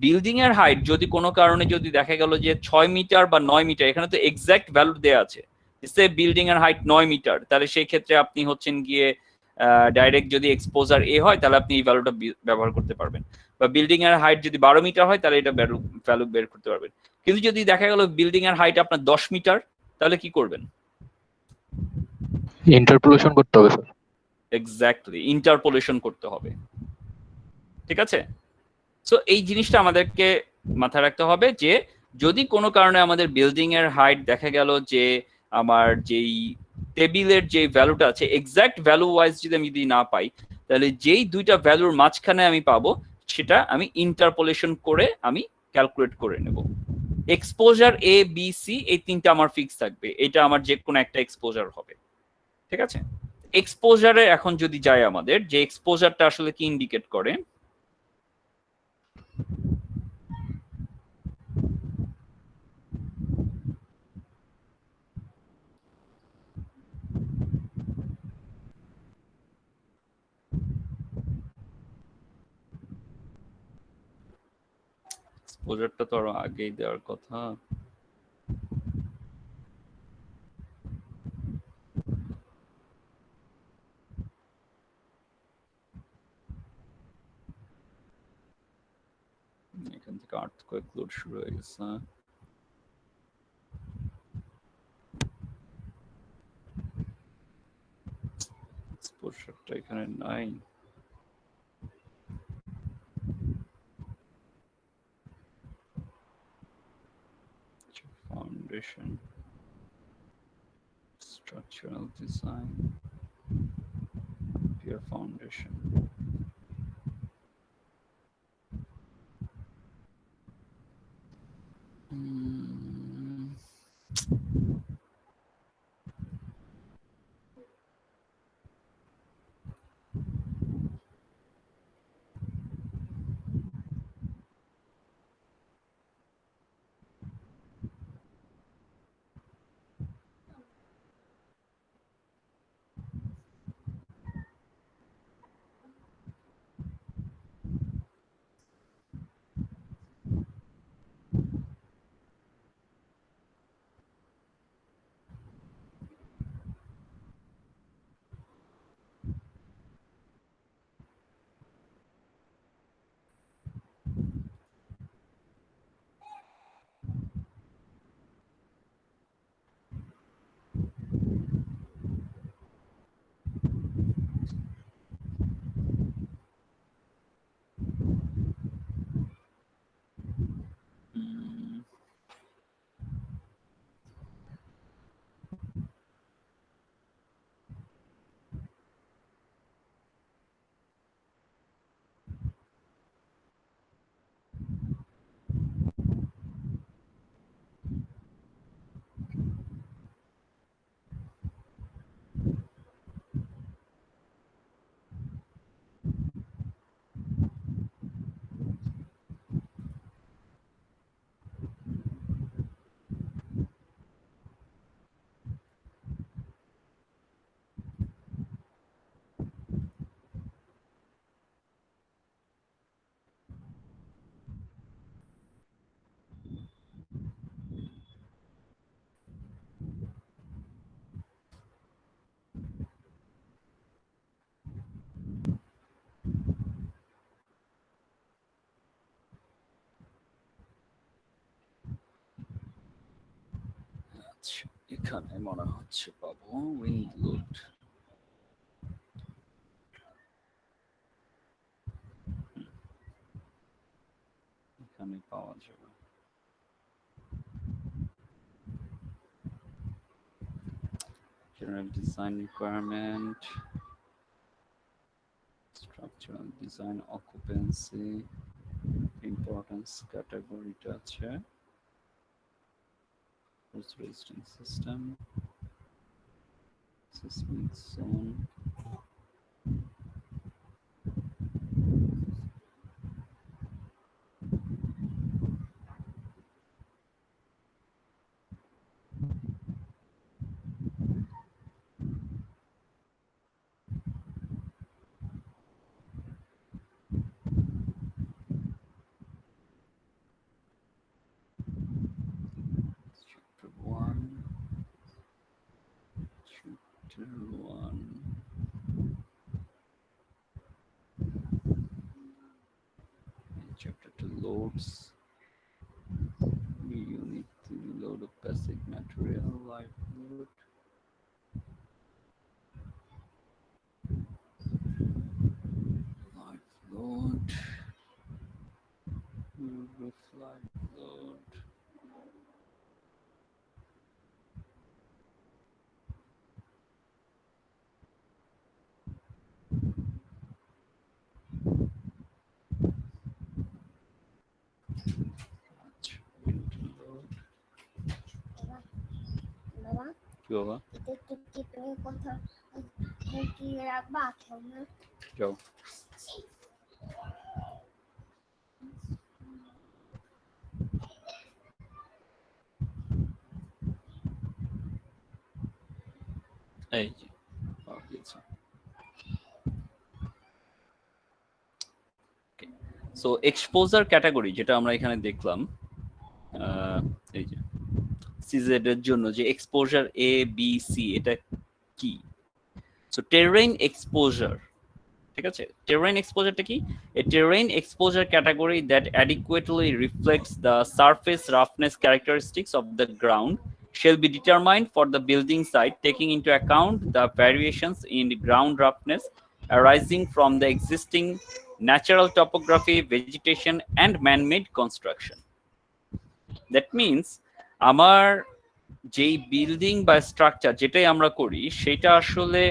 বিল্ডিং এর হাইট যদি কোনো কারণে যদি দেখা গেল যে 6 মিটার বা 9 মিটার, এখানে তো এক্সাক্ট ভ্যালু দেয়া আছে, সে বিল্ডিং এর হাইট 9 মিটার, তাহলে সেই ক্ষেত্রে আপনি হচ্ছেন গিয়ে ডাইরেক্ট যদি এক্সপোজার এ হয় তাহলে আপনি এই ভ্যালুটা ব্যবহার করতে পারবেন, বা বিল্ডিং এর হাইট যদি 12 মিটার হয় তাহলে এটা ভ্যালু বের করতে পারবেন। কিন্তু যদি দেখা গেল বিল্ডিং এর হাইট আপনার 10 মিটার, তাহলে কি করবেন? ইন্টারপোলেশন করতে হবে স্যার। এক্স্যাক্টলি, ইন্টারপোলেশন করতে হবে। ঠিক আছে, সো এই জিনিসটা আমাদেরকে মাথায় রাখতে হবে যে যদি কোনো কারণে আমাদের বিল্ডিং এর হাইট দেখা গেল যে আমার যেই টেবিলের যে ভ্যালুটা আছে এক্সাক্ট ভ্যালু ওয়াইজ যদি আমি না পাই, তাহলে যেই দুইটা ভ্যালুর মাঝখানে আমি পাবো সেটা আমি ইন্টারপোলেশন করে আমি ক্যালকুলেট করে নেব। এক্সপোজার এ বি সি এই তিনটা আমার ফিক্স থাকবে, এটা আমার যে কোনো একটা এক্সপোজার হবে। ঠিক আছে, এক্সপোজারে এখন যদি যাই, আমাদের যে এক্সপোজারটা আসলে কি ইন্ডিকেট করে, এক্সপোজারটা তো আরো আগেই দেওয়ার কথা। এখান থেকে আর্থকোয়েক লোড শুরু হয়ে গেছে। এক্সপোজারটা এখানে নাই। Foundation, structural design, pier foundation. এখানে মনে হচ্ছে পাবো উইন্ড লোড। এখানে পাওয়া যাবে। General design requirement, structural design, occupancy, importance category টা আছে, force resistant system, seismic zone, chapter 1, chapter 1, chapter 2 loads, unit 3 load of basic material, live load, live load, roof live load, wind load, বাবা কি বাবা? এটা একটু টিপে কথা কি রাখবা কেমন যাও। এই যে পাওয়া গেছে। সো এক্সপোজার ক্যাটাগরি যেটা আমরা এখানে দেখলাম, এই যে সিজেড এর জন্য যে এক্সপোজার এ বি সি এটা কি? সো টেরেইন এক্সপোজার, ঠিক আছে? টেরেইন এক্সপোজারটা কি? A terrain exposure category that adequately reflects the surface roughness characteristics of the ground shall be determined for the building site taking into account the variations in the ground roughness arising from the existing natural topography, vegetation and man-made construction. That means আমার যেই building বা structure যেটাই আমরা করি সেটা আসলে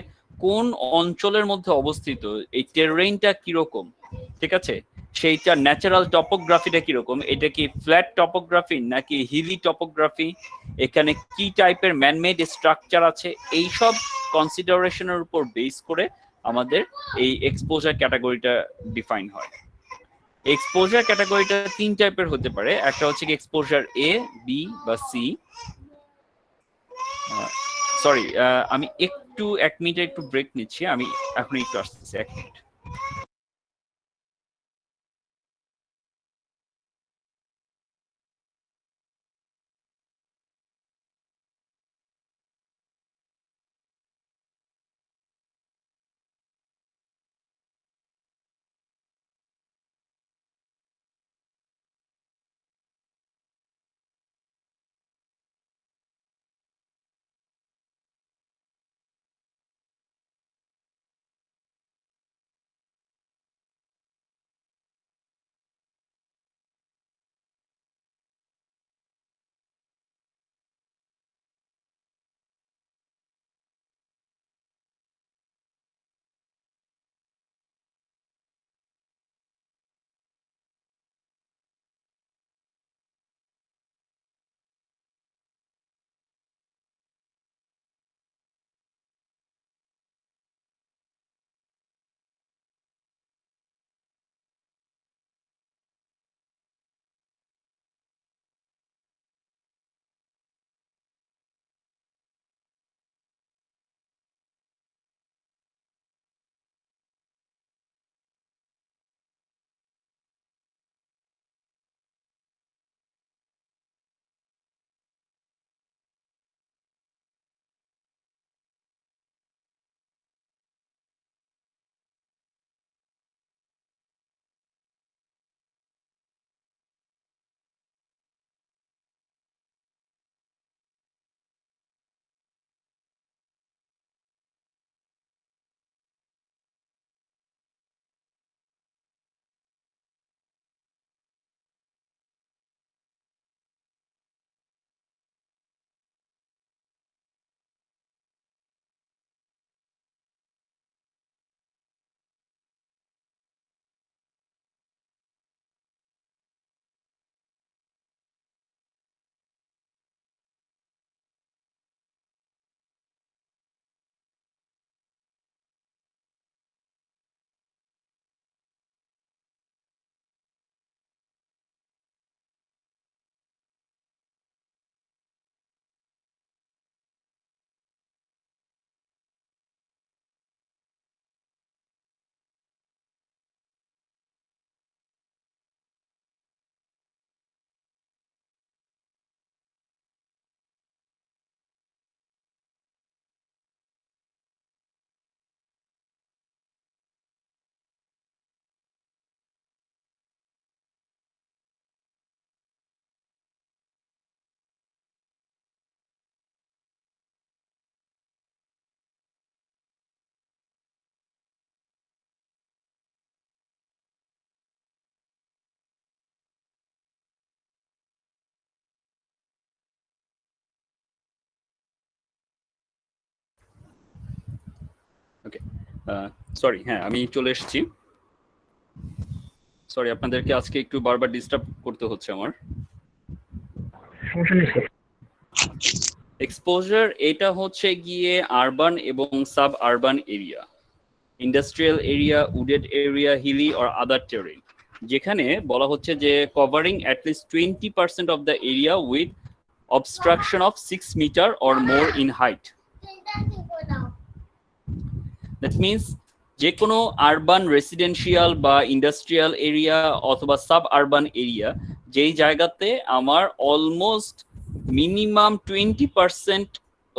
কোন অঞ্চলের মধ্যে অবস্থিত, এই টেরেইনটা কিরকম, ঠিক আছে? সেইটা ন্যাচারাল টপোগ্রাফিটা কিরকম, এটা কি ফ্ল্যাট টপোগ্রাফি নাকি হিলি টপোগ্রাফি, এখানে কি টাইপের ম্যানমেড স্ট্রাকচার আছে, এইসব কনসিডারেশনের উপর বেস করে আমাদের এই এক্সপোজার ক্যাটাগরিটা ডিফাইন হয়। এক্সপোজার ক্যাটাগরিটা তিন টাইপের হতে পারে, একটা হচ্ছে কি এক্সপোজার এ, বি বা সি। সরি, আমি একটু 1 মিনিটের একটু ব্রেক নিচ্ছি, আমি এখন একটু আসতেছি, 1 মিনিট। ওকে, সরি, হ্যাঁ আমি চলে এসেছি। সরি আপনাদেরকে আজকে একটু বারবার ডিস্টার্ব করতে হচ্ছে আমার। এক্সপোজার এটা হচ্ছে গিয়ে আরবান এবং suburban area, industrial area, wooded area, hilly or other terrain, যেখানে বলা হচ্ছে যে covering at least 20% of the area with obstruction of 6 metre or more in height. That means যে কোনো আরবান রেসিডেন্সিয়াল বা ইন্ডাস্ট্রিয়াল এরিয়া অথবা suburban area যেই জায়গাতে আমার অলমোস্ট মিনিমাম 20%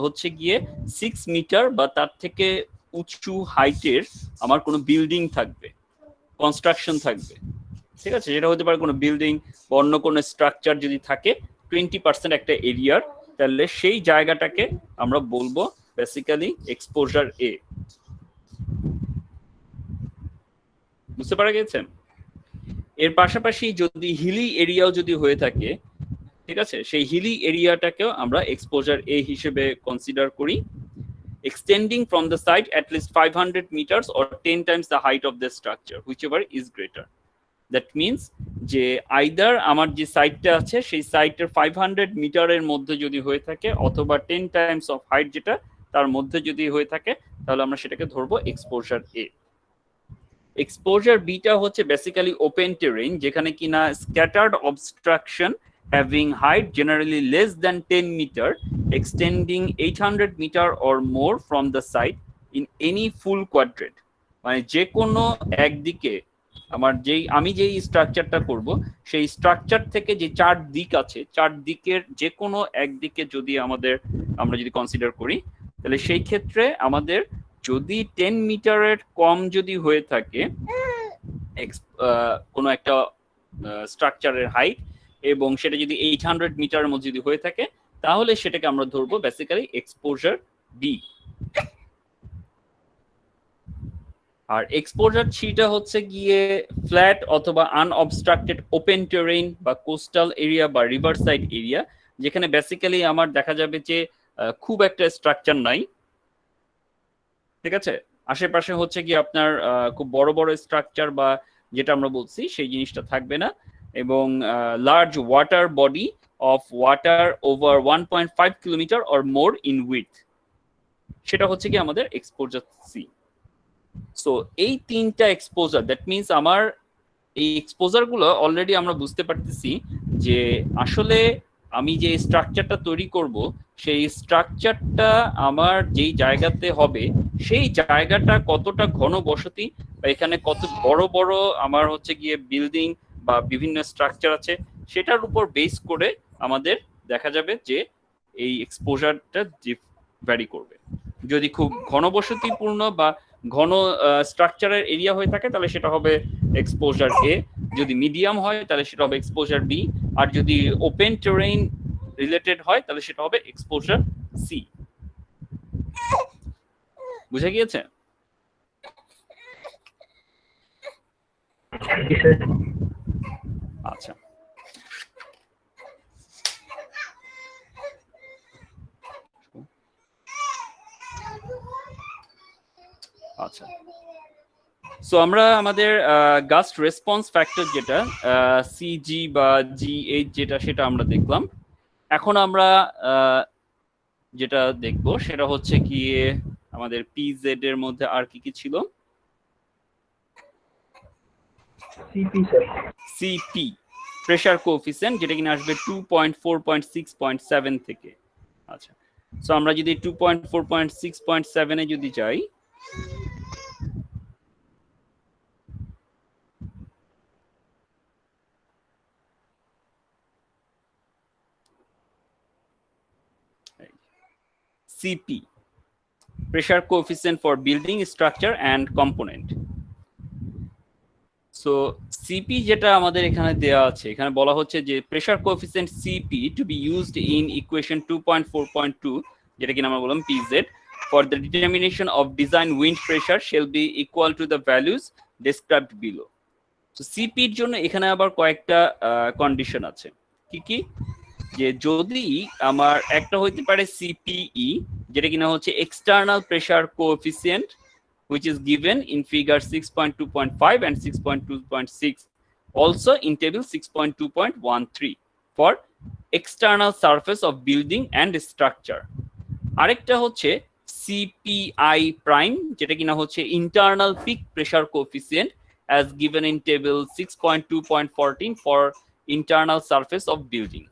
হচ্ছে গিয়ে 6 মিটার বা তার থেকে উঁচু হাইটের আমার কোনো বিল্ডিং থাকবে, কনস্ট্রাকশন থাকবে, ঠিক আছে, যেটা হতে পারে কোনো বিল্ডিং বা অন্য কোনো স্ট্রাকচার যদি থাকে 20% একটা এরিয়ার, তাহলে সেই জায়গাটাকে আমরা বলবো বেসিক্যালি এক্সপোজার এ। বুঝতে পারা গেছে? এর পাশাপাশি যদি হিলি এরিয়াও যদি হয়ে থাকে, ঠিক আছে, সেই হিলি এরিয়াটাকেও আমরা এক্সপোজার এ হিসেবে কনসিডার করি। Extending from the site at least 500 meters or 10 times the height of the structure whichever is greater. That means যে আইদার আমার যে সাইটটা আছে সেই সাইটের 500 মিটারের মধ্যে যদি হয়ে থাকে অথবা 10 টাইমস অফ হাইট যেটা তার মধ্যে যদি হয়ে থাকে, তাহলে আমরা সেটাকে ধরবো এক্সপোজার এ। এক্সপোজার বিটা হচ্ছে বেসিক্যালি ওপেন টেরেন, যেখানে কিনা scattered obstruction having height generally less than 10 meter extending 800 meter or more from the site in any full quadrant, মানে যে কোনো একদিকে আমি যেই স্ট্রাকচারটা করব সেই স্ট্রাকচার থেকে যে চার দিক আছে, চার দিকের যে কোনো একদিকে যদি আমরা যদি কনসিডার করি, তাহলে সেই ক্ষেত্রে আমাদের যদি 10 মিটারের কম যদি হয়ে থাকে কোনো একটা স্ট্রাকচারের হাইট এবং সেটা যদি 800 মিটারের মধ্যে যদি হয়ে থাকে, তাহলে সেটাকে আমরা ধরবো বেসিক্যালি এক্সপোজার বি। আর এক্সপোজার সিটা হচ্ছে গিয়ে ফ্ল্যাট অথবা আনঅবস্ট্রাক্টেড ওপেন টেরেন বা কোস্টাল এরিয়া বা রিভার সাইড এরিয়া, যেখানে বেসিক্যালি আমার দেখা যাবে যে খুব একটা স্ট্রাকচার নাই, ঠিক আছে, আশেপাশে হচ্ছে গিয়ে আপনার খুব বড় বড় স্ট্রাকচার বা যেটা আমরা বলছি সেই জিনিসটা থাকবে না, এবং large water body of water over 1.5 kilometre or more in with, সেটা হচ্ছে কি আমাদের এক্সপোজার সি। সো এই তিনটা এক্সপোজার, দ্যাট মিনস আমার এই এক্সপোজার গুলো অলরেডি আমরা বুঝতে পারতেছি যে আসলে আমি যে স্ট্রাকচারটা তৈরি করব সেই স্ট্রাকচারটা আমার যেই জায়গাতে হবে সেই জায়গাটা কতটা ঘন বসতি বা এখানে কত বড় বড় আমার হচ্ছে গিয়ে বিল্ডিং বা বিভিন্ন স্ট্রাকচার আছে, সেটার উপর বেস করে আমাদের দেখা যাবে যে এই এক্সপোজারটা ভ্যারি করবে। যদি খুব ঘনবসতিপূর্ণ বা ঘন স্ট্রাকচারের এরিয়া হয়ে থাকে তাহলে সেটা হবে এক্সপোজার এ, যদি মিডিয়াম হয় তাহলে সেটা হবে এক্সপোজার বি, আর যদি ওপেন টেরেন রিলেটেড হয় তাহলে সেটা হবে এক্সপোজার সি। বুঝা গিয়েছে? আচ্ছা, আচ্ছা, সো আমরা আমাদের গাস্ট রেসপন্স ফ্যাক্টর যেটা সিজি বা জিএইচ যেটা সেটা আমরা দেখলাম। এখন আমরা যেটা দেখব সেটা হচ্ছে গিয়ে আমাদের পিজেড এর মধ্যে আর কি কি ছিল। সিপি প্রেসার কোএফিসিয়েন্ট, যেটা কিনা আসবে 2.4.6.7 থেকে। আচ্ছা, সো আমরা যদি 2.4.6.7 এ যদি যাই, CP pressure coefficient for building structure and component. So CP যেটা আমাদের এখানে দেয়া আছে, এখানে বলা হচ্ছে যে pressure coefficient CP to be used in equation 2.4.2 যেটা কিনা আমরা বললাম PZ for the determination of design wind pressure shall be equal to the values described below. So CP এর জন্য এখানে আবার কয়েকটা কন্ডিশন আছে। কি কি? যে যদি আমার একটা হইতে পারে সিপিই যেটা কিনা হচ্ছে external pressure coefficient which is given in figure 6.2.5 and 6.2.6, also in table 6.2.13 for external surface of building and structure. আরেকটা হচ্ছে CPI prime, যেটা কিনা হচ্ছে internal peak pressure coefficient as given in table 6.2.14 for internal surface of building.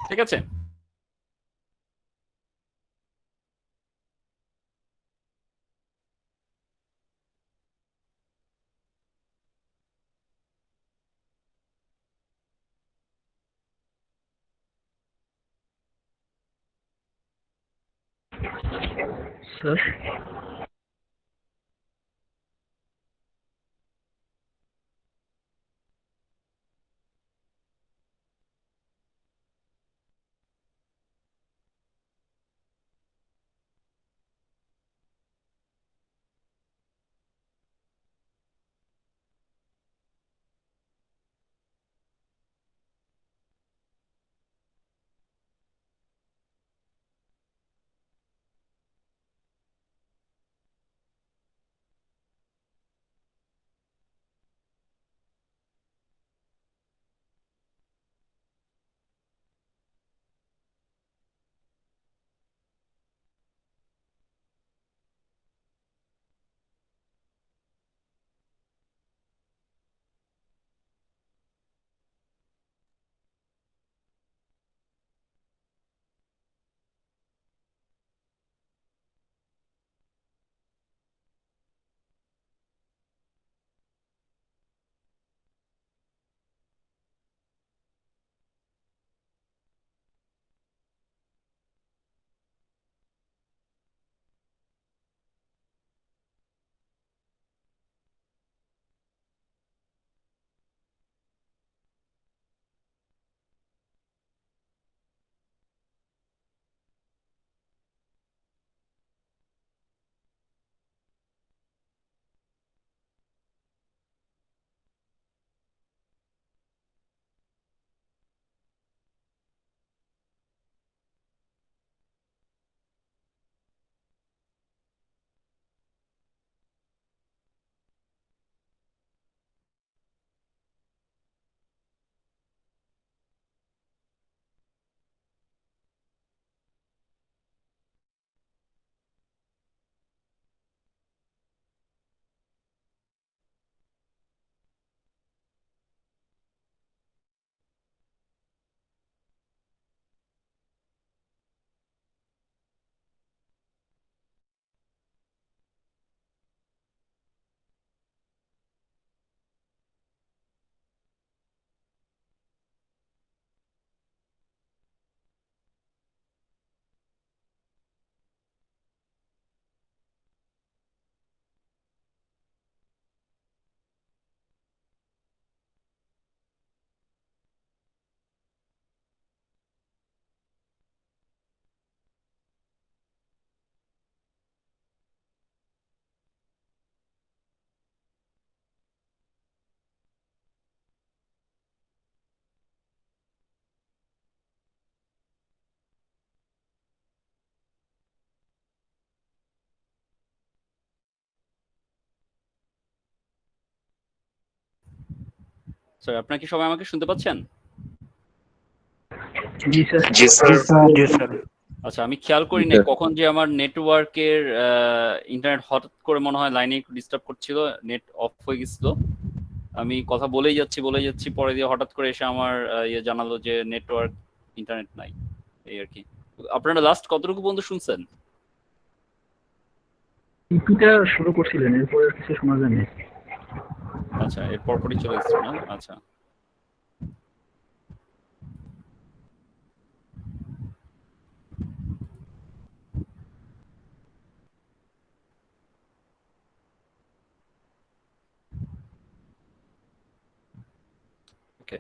ঠিক আছে? Sir sir, আপনারা কি সবাই আমাকে শুনতে পাচ্ছেন? জি স্যার। জি স্যার। জি স্যার। আচ্ছা, আমি খেয়াল করি না কখন যে আমার নেটওয়ার্কের ইন্টারনেট হঠাৎ করে মনে হয় লাইনে একটু ডিস্টার্ব করছিল, নেট অফ হয়ে গেছিল। আমি কথা বলেই যাচ্ছি পরে দিয়ে হঠাৎ করে এসে আমার ইয়ে জানালো যে নেটওয়ার্ক ইন্টারনেট নাই, এই আর কি। আপনারা লাস্ট কতটুকু পর্যন্ত শুনছেন? ইপিটা শুরু করছিলেন, এরপরে আর কিছু শোনা যায়নি। আচ্ছা, এর পরপরই চলে এসেছে না? আচ্ছা, ওকে।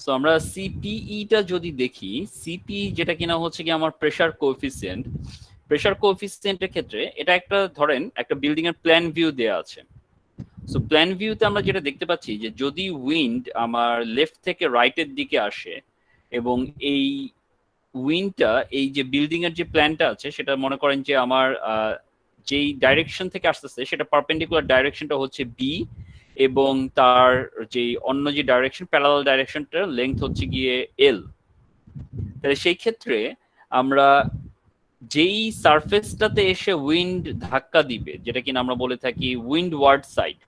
সো আমরা সিপিইটা যদি দেখি, সিপিই যেটা কিনা হচ্ছে কি আমার প্রেসার কোএফিসিয়েন্টের ক্ষেত্রে এটা একটা, ধরেন একটা বিল্ডিং এর প্ল্যান ভিউ দেয়া আছে। সো প্ল্যান ভিউতে আমরা যেটা দেখতে পাচ্ছি যে যদি উইন্ড আমার লেফট থেকে রাইটের দিকে আসে এবং এই উইন্ডটা এই যে বিল্ডিং এর যে প্ল্যানটা আছে সেটা মনে করেন যে আমার যেই ডাইরেকশন থেকে আসতেছে সেটা পারপেন্ডিকুলার ডাইরেকশনটা হচ্ছে বি, এবং তার যে অন্য যে ডাইরেকশন প্যারালাল ডাইরেকশনটার লেংথ হচ্ছে গিয়ে এল। তাহলে সেই ক্ষেত্রে আমরা যেই সারফেসটাতে এসে উইন্ড ধাক্কা দিবে, যেটা কিনা আমরা বলে থাকি উইন্ডওয়ার্ড সাইড,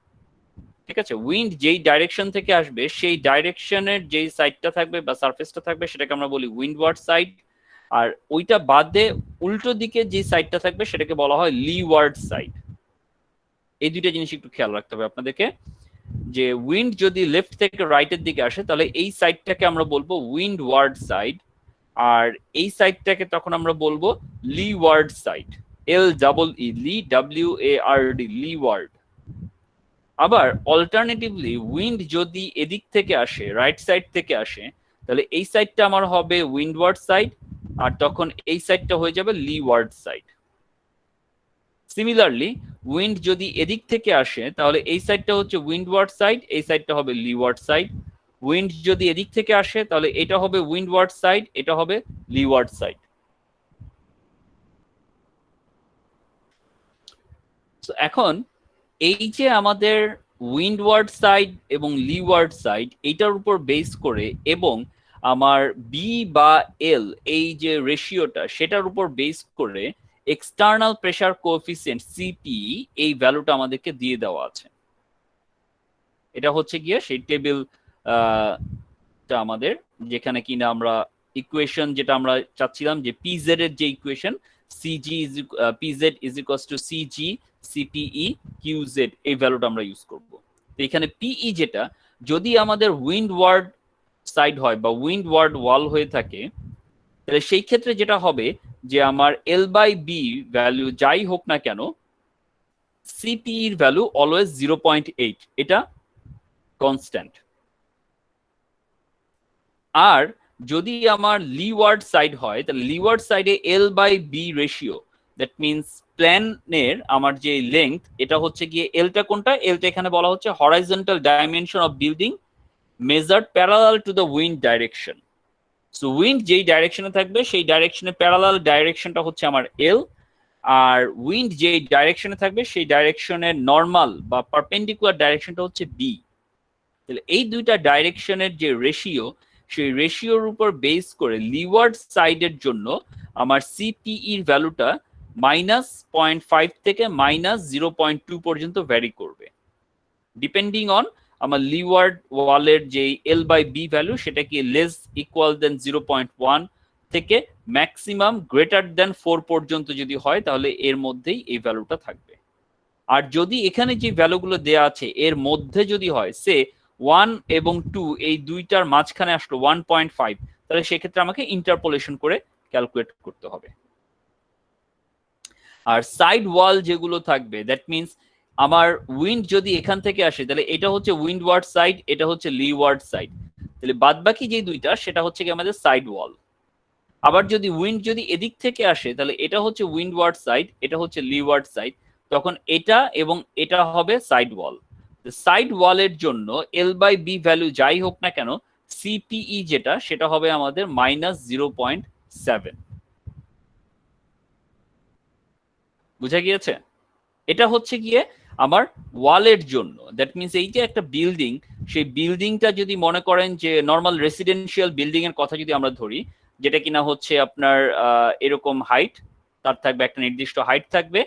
ঠিক আছে, উইন্ড যেই ডাইরেকশন থেকে আসবে সেই ডাইরেকশনের যেই সাইডটা থাকবে বা সারফেসটা থাকবে সেটাকে আমরা বলি উইন্ডওয়ার্ড সাইড, আর ওইটা বাদে উল্টো দিকে যে সাইডটা থাকবে সেটাকে বলা হয় লিওয়ার্ড সাইড। এই দুইটা জিনিস একটু খেয়াল রাখতে হবে আপনাদেরকে, যে উইন্ড যদি লেফট থেকে রাইটের দিকে আসে তাহলে এই সাইডটাকে আমরা বলবো উইন্ডওয়ার্ড সাইড, আর এই সাইডটাকে তখন আমরা বলবো লিওয়ার্ড সাইড, LEE লি WARD লিওয়ার্ড। আবার অল্টারনেটিভলি উইন্ড যদি এদিক থেকে আসে রাইট সাইড থেকে আসে তাহলে এই সাইডটা আমার হবে উইন্ডওয়ার্ড সাইড, আর তখন এই সাইডটা হয়ে যাবে লিওয়ার্ড সাইড। সিমিলারলি উইন্ড যদি এদিক থেকে আসে তাহলে এই সাইডটা হচ্ছে উইন্ডওয়ার্ড সাইড, এই সাইডটা হবে লিওয়ার্ড সাইড। উইন্ড যদি এদিক থেকে আসে তাহলে এটা হবে উইন্ডওয়ার্ড সাইড, এটা হবে লিওয়ার্ড সাইড। তো এখন এই যে আমাদের উইন্ডওয়ার্ড সাইড এবং লিওয়ার্ড সাইড এইটার উপর বেস করে এবং আমার বি বা এল এই যে রেশিওটা সেটার উপর বেস করে এক্সটার্নাল প্রেসার কোএফিসিয়েন্ট সিপি এই ভ্যালুটা আমাদেরকে দিয়ে দেওয়া আছে। এটা হচ্ছে গিয়ে সেই টেবিল আমাদের, যেখানে কিনা আমরা ইকুয়েশন যেটা আমরা চাচ্ছিলাম যে পিজেড এর যে equation PZ is equals to CG CPE QZ, এই ভ্যালুটা আমরা ইউজ করব। তো এখানে পিই যেটা যদি আমাদের উইন্ডওয়ার্ড সাইড হয় বা উইন্ডওয়ার্ড ওয়াল হয়ে থাকে তাহলে সেই ক্ষেত্রে যেটা হবে যে আমার L/B ভ্যালু যাই হোক না কেন সিপিই এর ভ্যালু অলওয়েজ 0.8, এটা কনস্ট্যান্ট। আর যদি আমার লিওয়ার্ড সাইড হয় তাহলে লিওয়ার্ড সাইডে L/B রেশিও, দ্যাট মিনস প্ল্যানের আমার যে লেংথ এটা হচ্ছে গিয়ে এলটা কোনটা, এলটা এখানে বলা হচ্ছে horizontal dimension of building measured parallel to the wind direction. So wind যেই ডাইরেকশনে থাকবে সেই ডাইরেকশনে প্যারালাল ডাইরেকশনটা হচ্ছে আমার এল, আর উইন্ড যেই ডাইরেকশনে থাকবে সেই ডাইরেকশনের নর্মাল বা পারপেন্ডিকুলার ডাইরেকশনটা হচ্ছে বি। তাহলে এই দুইটা ডাইরেকশনের যে রেশিও সেই রেশিওর উপর বেস করে লিওয়ার্ড সাইডের জন্য আমার সিপিই এর ভ্যালুটা -0.5 থেকে -0.2 পর্যন্ত ভ্যারি করবে, ডিপেন্ডিং অন আমার লিওয়ার্ড ওয়ালের যে L/B ভ্যালু সেটা কি লেস ইকুয়াল দেন 0.1 থেকে ম্যাক্সিমাম গ্রেটার দেন 4 পর্যন্ত যদি হয় তাহলে এর মধ্যেই এই ভ্যালুটা থাকবে। আর যদি এখানে যে ভ্যালুগুলো দেয়া আছে এর মধ্যে যদি হয় সে 1 এবং 2 এই দুইটার মাঝখানে আসলো 1.5, তাহলে সেক্ষেত্রে আমাকে ইন্টারপোলেশন করে ক্যালকুলেট করতে হবে। আর সাইড ওয়াল যেগুলো থাকবে দ্যাট মিনস আমার উইন্ড যদি এখান থেকে আসে তাহলে এটা হচ্ছে উইন্ডওয়ার্ড সাইড, এটা হচ্ছে লিওয়ার্ড সাইড, তাহলে বাদবাকি যে দুইটা সেটা হচ্ছে কি আমাদের সাইড ওয়াল। আবার যদি উইন্ড যদি এদিক থেকে আসে তাহলে এটা হচ্ছে উইন্ডওয়ার্ড সাইড, এটা হচ্ছে লিওয়ার্ড সাইড, তখন এটা এবং এটা হবে সাইড ওয়াল। সাইড ওয়ালের জন্য L/B ভ্যালু যাই হোক না কেন সিপিই যেটা সেটা হবে আমাদের -0.7। বুঝা গিয়েছে? এটা হচ্ছে গিয়ে আমার ওয়ালের জন্য, দ্যাট মিনস এই যে একটা বিল্ডিং, সেই বিল্ডিংটা যদি মনে করেন যে নর্মাল রেসিডেন্সিয়াল বিল্ডিং এর কথা যদি আমরা ধরি, যেটা কিনা হচ্ছে আপনার এরকম হাইট, তার থাকবে একটা নির্দিষ্ট হাইট থাকবে,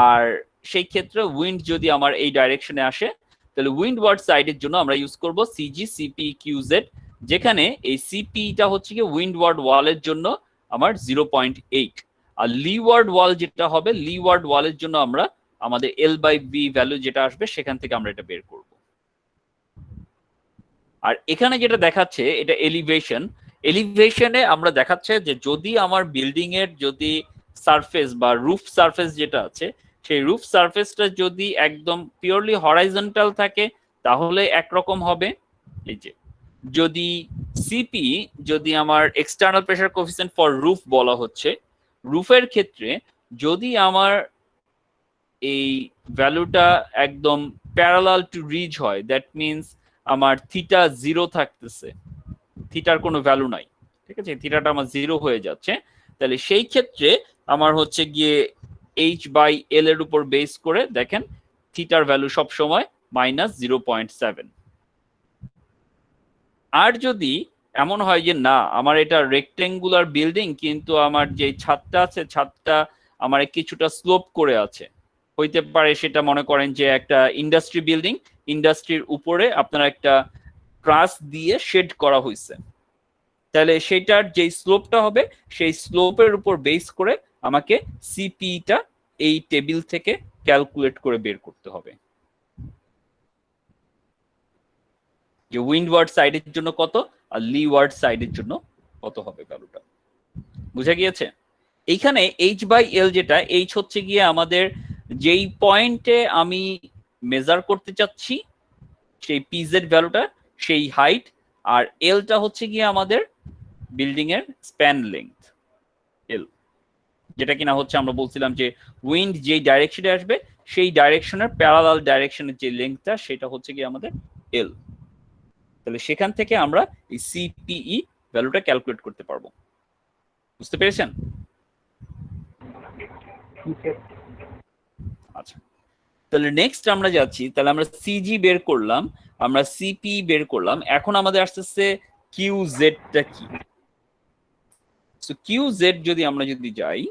আর সেই ক্ষেত্রে উইন্ড যদি আমার এই ডাইরেকশনে আসে তাহলে উইন্ডওয়ার্ড সাইডের জন্য আমরা ইউজ করব সিজি সিপি কিউজেড, যেখানে এই সিপিটা হচ্ছে কি উইন্ডওয়ার্ড ওয়ালের জন্য আমার 0.8, আর লিওয়ার্ড ওয়াল যেটা হবে লিওয়ার্ড ওয়ালের জন্য আমরা আমাদের L/B ভ্যালু যেটা আসবে সেখান থেকে আমরা এটা বের করব। আর এখানে যেটা দেখাচ্ছে এটা এলিভেশন, এলিভেশনে আমরা দেখাচ্ছে যে যদি আমার বিল্ডিং এর যদি সারফেস বা রুফ সারফেস যেটা আছে সেই রুফ সারফেসটা যদি একদম পিওরলি হরাইজন্টাল থাকে তাহলে একরকম হবে। এই যে যদি সিপি যদি আমার external pressure coefficient for roof বলা হচ্ছে, রুফের ক্ষেত্রে যদি আমার এই ভ্যালুটা একদম প্যারালাল টু রিজ হয়, দ্যাট মিনস আমার থিটা 0 থাকতেছে, থিটার কোনো ভ্যালু নাই, ঠিক আছে, থিটাটা আমার 0 হয়ে যাচ্ছে। তাহলে সেই ক্ষেত্রে আমার হচ্ছে গিয়ে h/l এর উপর বেস করে দেখেন থিটার ভ্যালু সব সময় -0.7। আর যদি এমন হয় যে না আমার এটা রেক্টেঙ্গুলার বিল্ডিং কিন্তু আমার যে ছাদটা আছে ছাদটা আমার কিছুটা স্লোপ করে আছে, হইতে পারে সেটা মনে করেন যে একটা ইন্ডাস্ট্রি বিল্ডিং, ইন্ডাস্ট্রির উপরে আপনার একটা ট্রাস দিয়ে শেড করা হয়েছে, তাহলে সেটার যে স্লোপটা হবে সেই স্লোপের উপর বেস করে আমাকে সিপিটা এই টেবিল থেকে ক্যালকুলেট করে বের করতে হবে যে উইন্ডওয়ার্ড সাইডের জন্য কত আর লিওয়ার্ড সাইডের জন্য কত হবে ভ্যালুটা। বুঝা গিয়েছে? এইখানে h/l যেটা, h হচ্ছে গিয়ে আমাদের যেই পয়েন্টে আমি মেজার করতে চাচ্ছি সেই পিজেড ভ্যালুটা, সেই হাইট, আর এলটা হচ্ছে গিয়ে আমাদের বিল্ডিং এর স্প্যান লেংথ এল, যেটা কিনা হচ্ছে আমরা বলছিলাম যে উইন্ড যেই ডাইরেকশনে আসবে সেই ডাইরেকশনের প্যারালাল ডাইরেকশনের যে লেংথটা সেটা হচ্ছে গিয়ে আমাদের এল। তাহলে সেখান থেকে আমরা এই সিপিই ভ্যালুটা ক্যালকুলেট করতে পারবো। বুঝতে পেরেছেন? আচ্ছা, তাহলে নেক্সট আমরা যাচ্ছি, তাহলে আমরা সিজি বের করলাম, আমরা সিপি বের করলাম, এখন আমাদের আসতেছে কিউ জেডটা কি। সো কিউ জেড যদি আমরা যাই,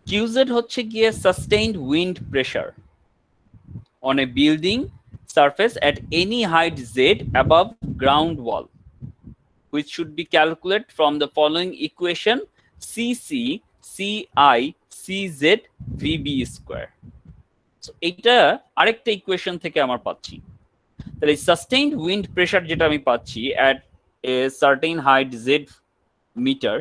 QZ হচ্ছে গিয়ে sustained wind pressure on a building surface at any height z above ground wall, which should be calculated from the following equation: cc ci cz vb square. So এটা আরেকটা equation থেকে আমার পাচ্ছি। তাহলে সাস্টেইনড উইন্ড প্রেসার যেটা আমি পাচ্ছি at a certain height z metre,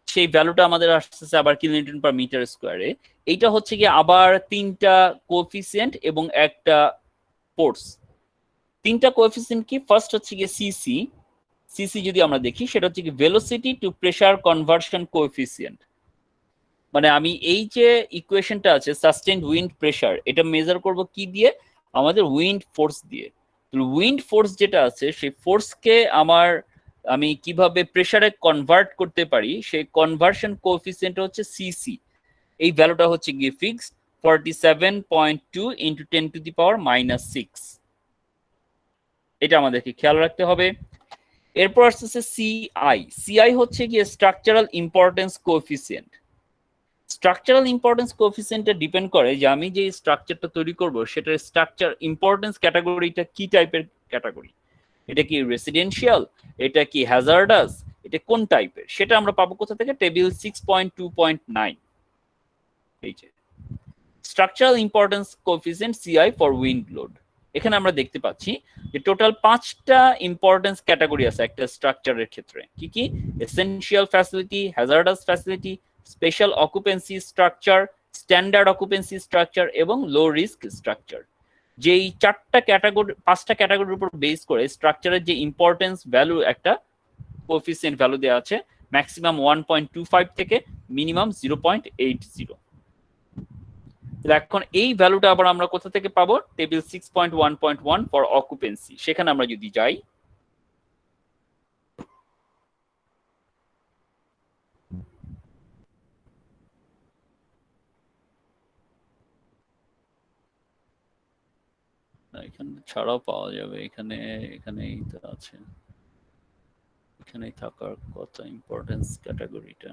সেই ভ্যালুটা আমাদের আসছে আবার কিলোনিউটন পার মিটার স্কয়ারে। এইটা হচ্ছে কি আবার তিনটা কোএফিসিয়েন্ট এবং একটা ফোর্স। তিনটা কোএফিসিয়েন্ট কি? ফার্স্ট হচ্ছে কি সিসি, সিসি যদি আমরা দেখি সেটা হচ্ছে কি velocity to pressure conversion coefficient. মানে আমি এই যে ইকুয়েশনটা আছে সাস্টেইনড উইন্ড প্রেসার, এটা মেজার করব কি দিয়ে? আমাদের উইন্ড ফোর্স দিয়ে। উইন্ড ফোর্স যেটা আছে সেই ফোর্সকে আমি কিভাবে প্রেসারে কনভার্ট করতে পারি সেই কনভার্সন কোএফিসিয়েন্ট হচ্ছে সিসি। এই ভ্যালুটা হচ্ছে গিয়ে ফিক্সড 47.2 ইনটু 10 টু দি পাওয়ার -6। এটা আমাদেরকে খেয়াল রাখতে হবে। এরপর আসছে সিআই। সিআই হচ্ছে গিয়ে structural importance coefficient. Structural importance কোএফিসিয়েন্টটা ডিপেন্ড করে যে আমি যে স্ট্রাকচারটা তৈরি করব সেটার স্ট্রাকচার ইম্পর্টেন্স ক্যাটাগরিটা কি টাইপের ক্যাটাগরি। এটা কি রেসিডেন্সিয়াল, এটা কি হ্যাজার্ডাস, এটা কোন টাইপের, সেটা আমরা পাবো কোথা থেকে? টেবিল 6.2.9। এই যে structural importance coefficient CI for wind load. এখানে আমরা দেখতে পাচ্ছি যে টোটাল 5টা ইম্পর্টেন্স ক্যাটাগরি আছে একটা স্ট্রাকচারের ক্ষেত্রে। কি কি? Essential facility, hazardous facility, special occupancy structure, standard occupancy structure এবং লো রিস্ক স্ট্রাকচার। যেই 5টা ক্যাটাগরির উপর বেস করে স্ট্রাকচারের যে ইম্পর্টেন্স ভ্যালু একটা কোএফিসিয়েন্ট ভ্যালু দেওয়া আছে, ম্যাক্সিমাম 1.25 থেকে মিনিমাম 0.80। এখন এই ভ্যালুটা আবার আমরা কোথা থেকে পাবো? Table 6.1.1 for occupancy. সেখানে আমরা যদি যাই, এখানে ছাড়াও পাওয়া যাবে, এখানেই তো আছে, এখানেই থাকার কথা ইম্পর্টেন্স ক্যাটাগরিটা।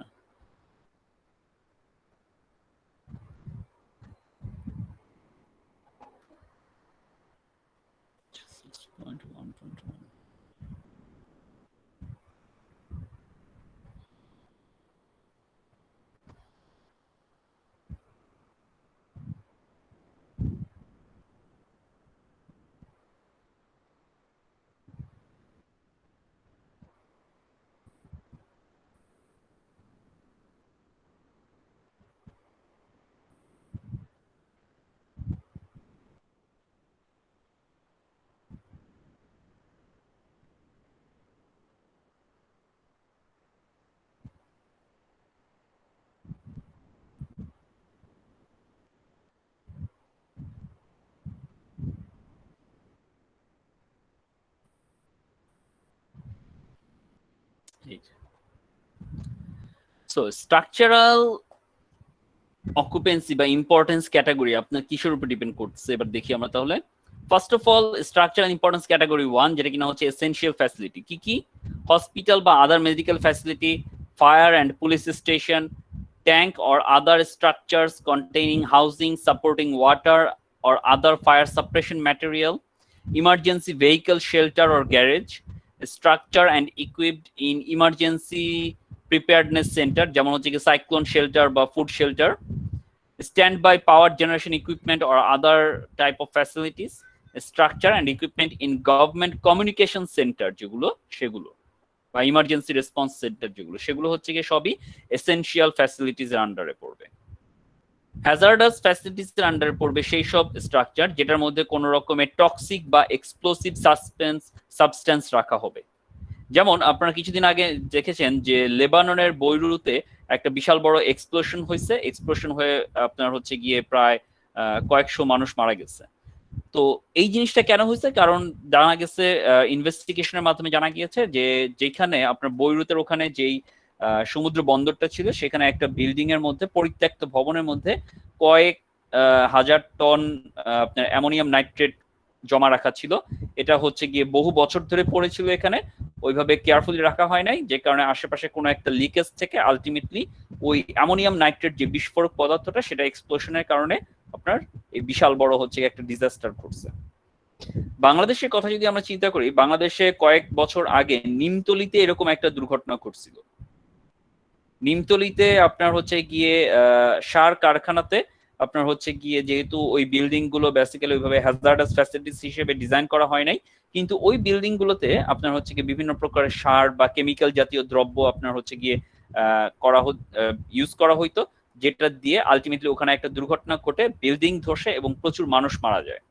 সো স্ট্রাকচারাল অকুপেন্সি বা ইম্পর্টেন্স ক্যাটাগরি আপনার কিসের উপর ডিপেন্ড করছে এবার দেখি আমরা তাহলে। First of all structural importance category 1 যেটা কিনা হচ্ছে এসেনশিয়াল ফ্যাসিলিটি। কি কি? হসপিটাল বা other medical facility, fire and police station, tank or other structures containing housing, supporting water or other fire suppression material, emergency vehicle shelter or garage, structure and equipped in emergency preparedness center যেমন হচ্ছে কি cyclone shelter বা food shelter, standby power generation equipment or other type of facilities, structure and equipment in government communication center যেগুলো সেগুলো বা emergency response centre যেগুলো সেগুলো হচ্ছে কি সবই এসেনশিয়াল ফ্যাসিলিটিজ এর আন্ডারে পড়বে। হ্যাজার্ডাস ফ্যাসিলিটিজ এর আন্ডারে পড়বে সেই সব স্ট্রাকচার যেটার মধ্যে কোনো রকমের টক্সিক বা এক্সপ্লোসিভ সাবস্টেন্স রাখা হবে। যেমন আপনারা কিছুদিন আগে দেখেছেন যে লেবাননের বৈরুতে একটা বিশাল বড় এক্সপ্লোশন হয়েছে, এক্সপ্লোশন হয়ে আপনার হচ্ছে গিয়ে প্রায় কয়েকশো মানুষ মারা গেছে। তো এই জিনিসটা কেন হয়েছে? কারণ জানা গেছে, ইনভেস্টিগেশনের মাধ্যমে জানা গিয়েছে যে যেখানে আপনার বৈরুতের ওখানে যেই সমুদ্র বন্দরটা ছিল সেখানে একটা বিল্ডিং এর মধ্যে, পরিত্যক্ত ভবনের মধ্যে কয়েক হাজার টন আপনার অ্যামোনিয়াম নাইট্রেট জমা রাখা ছিল। এটা হচ্ছে গিয়ে বহু বছর ধরে পড়েছিল এখানে, ওইভাবে কেয়ারফুলি রাখা হয় নাই, যে কারণে আশেপাশে কোনো একটা লিকেজ থেকে আলটিমেটলি ওই অ্যামোনিয়াম নাইট্রেট যে বিস্ফোরক পদার্থটা সেটা এক্সপ্লোশনের কারণে আপনার এই বিশাল বড় হচ্ছে একটা ডিজাস্টার ঘটছে। বাংলাদেশের কথা যদি আমরা চিন্তা করি, বাংলাদেশে কয়েক বছর আগে নিমতলিতে এরকম একটা দুর্ঘটনা ঘটছিল। নিমতলিতে আপনার হচ্ছে গিয়ে সার কারখানাতে আপনার হচ্ছে গিয়ে যেহেতু ওই বিল্ডিং গুলো বেসিক্যালি ওইভাবে হ্যাজার্ডাস ফ্যাসিলিটিস হিসেবে ডিজাইন করা হয় নাই, কিন্তু ওই বিল্ডিং গুলোতে আপনার হচ্ছে গিয়ে বিভিন্ন প্রকারের সার বা কেমিক্যাল জাতীয় দ্রব্য আপনার হচ্ছে গিয়ে ইউজ করা হইতো, যেটা দিয়ে আলটিমেটলি ওখানে একটা দুর্ঘটনা ঘটে, বিল্ডিং ধসে এবং প্রচুর মানুষ মারা যায়।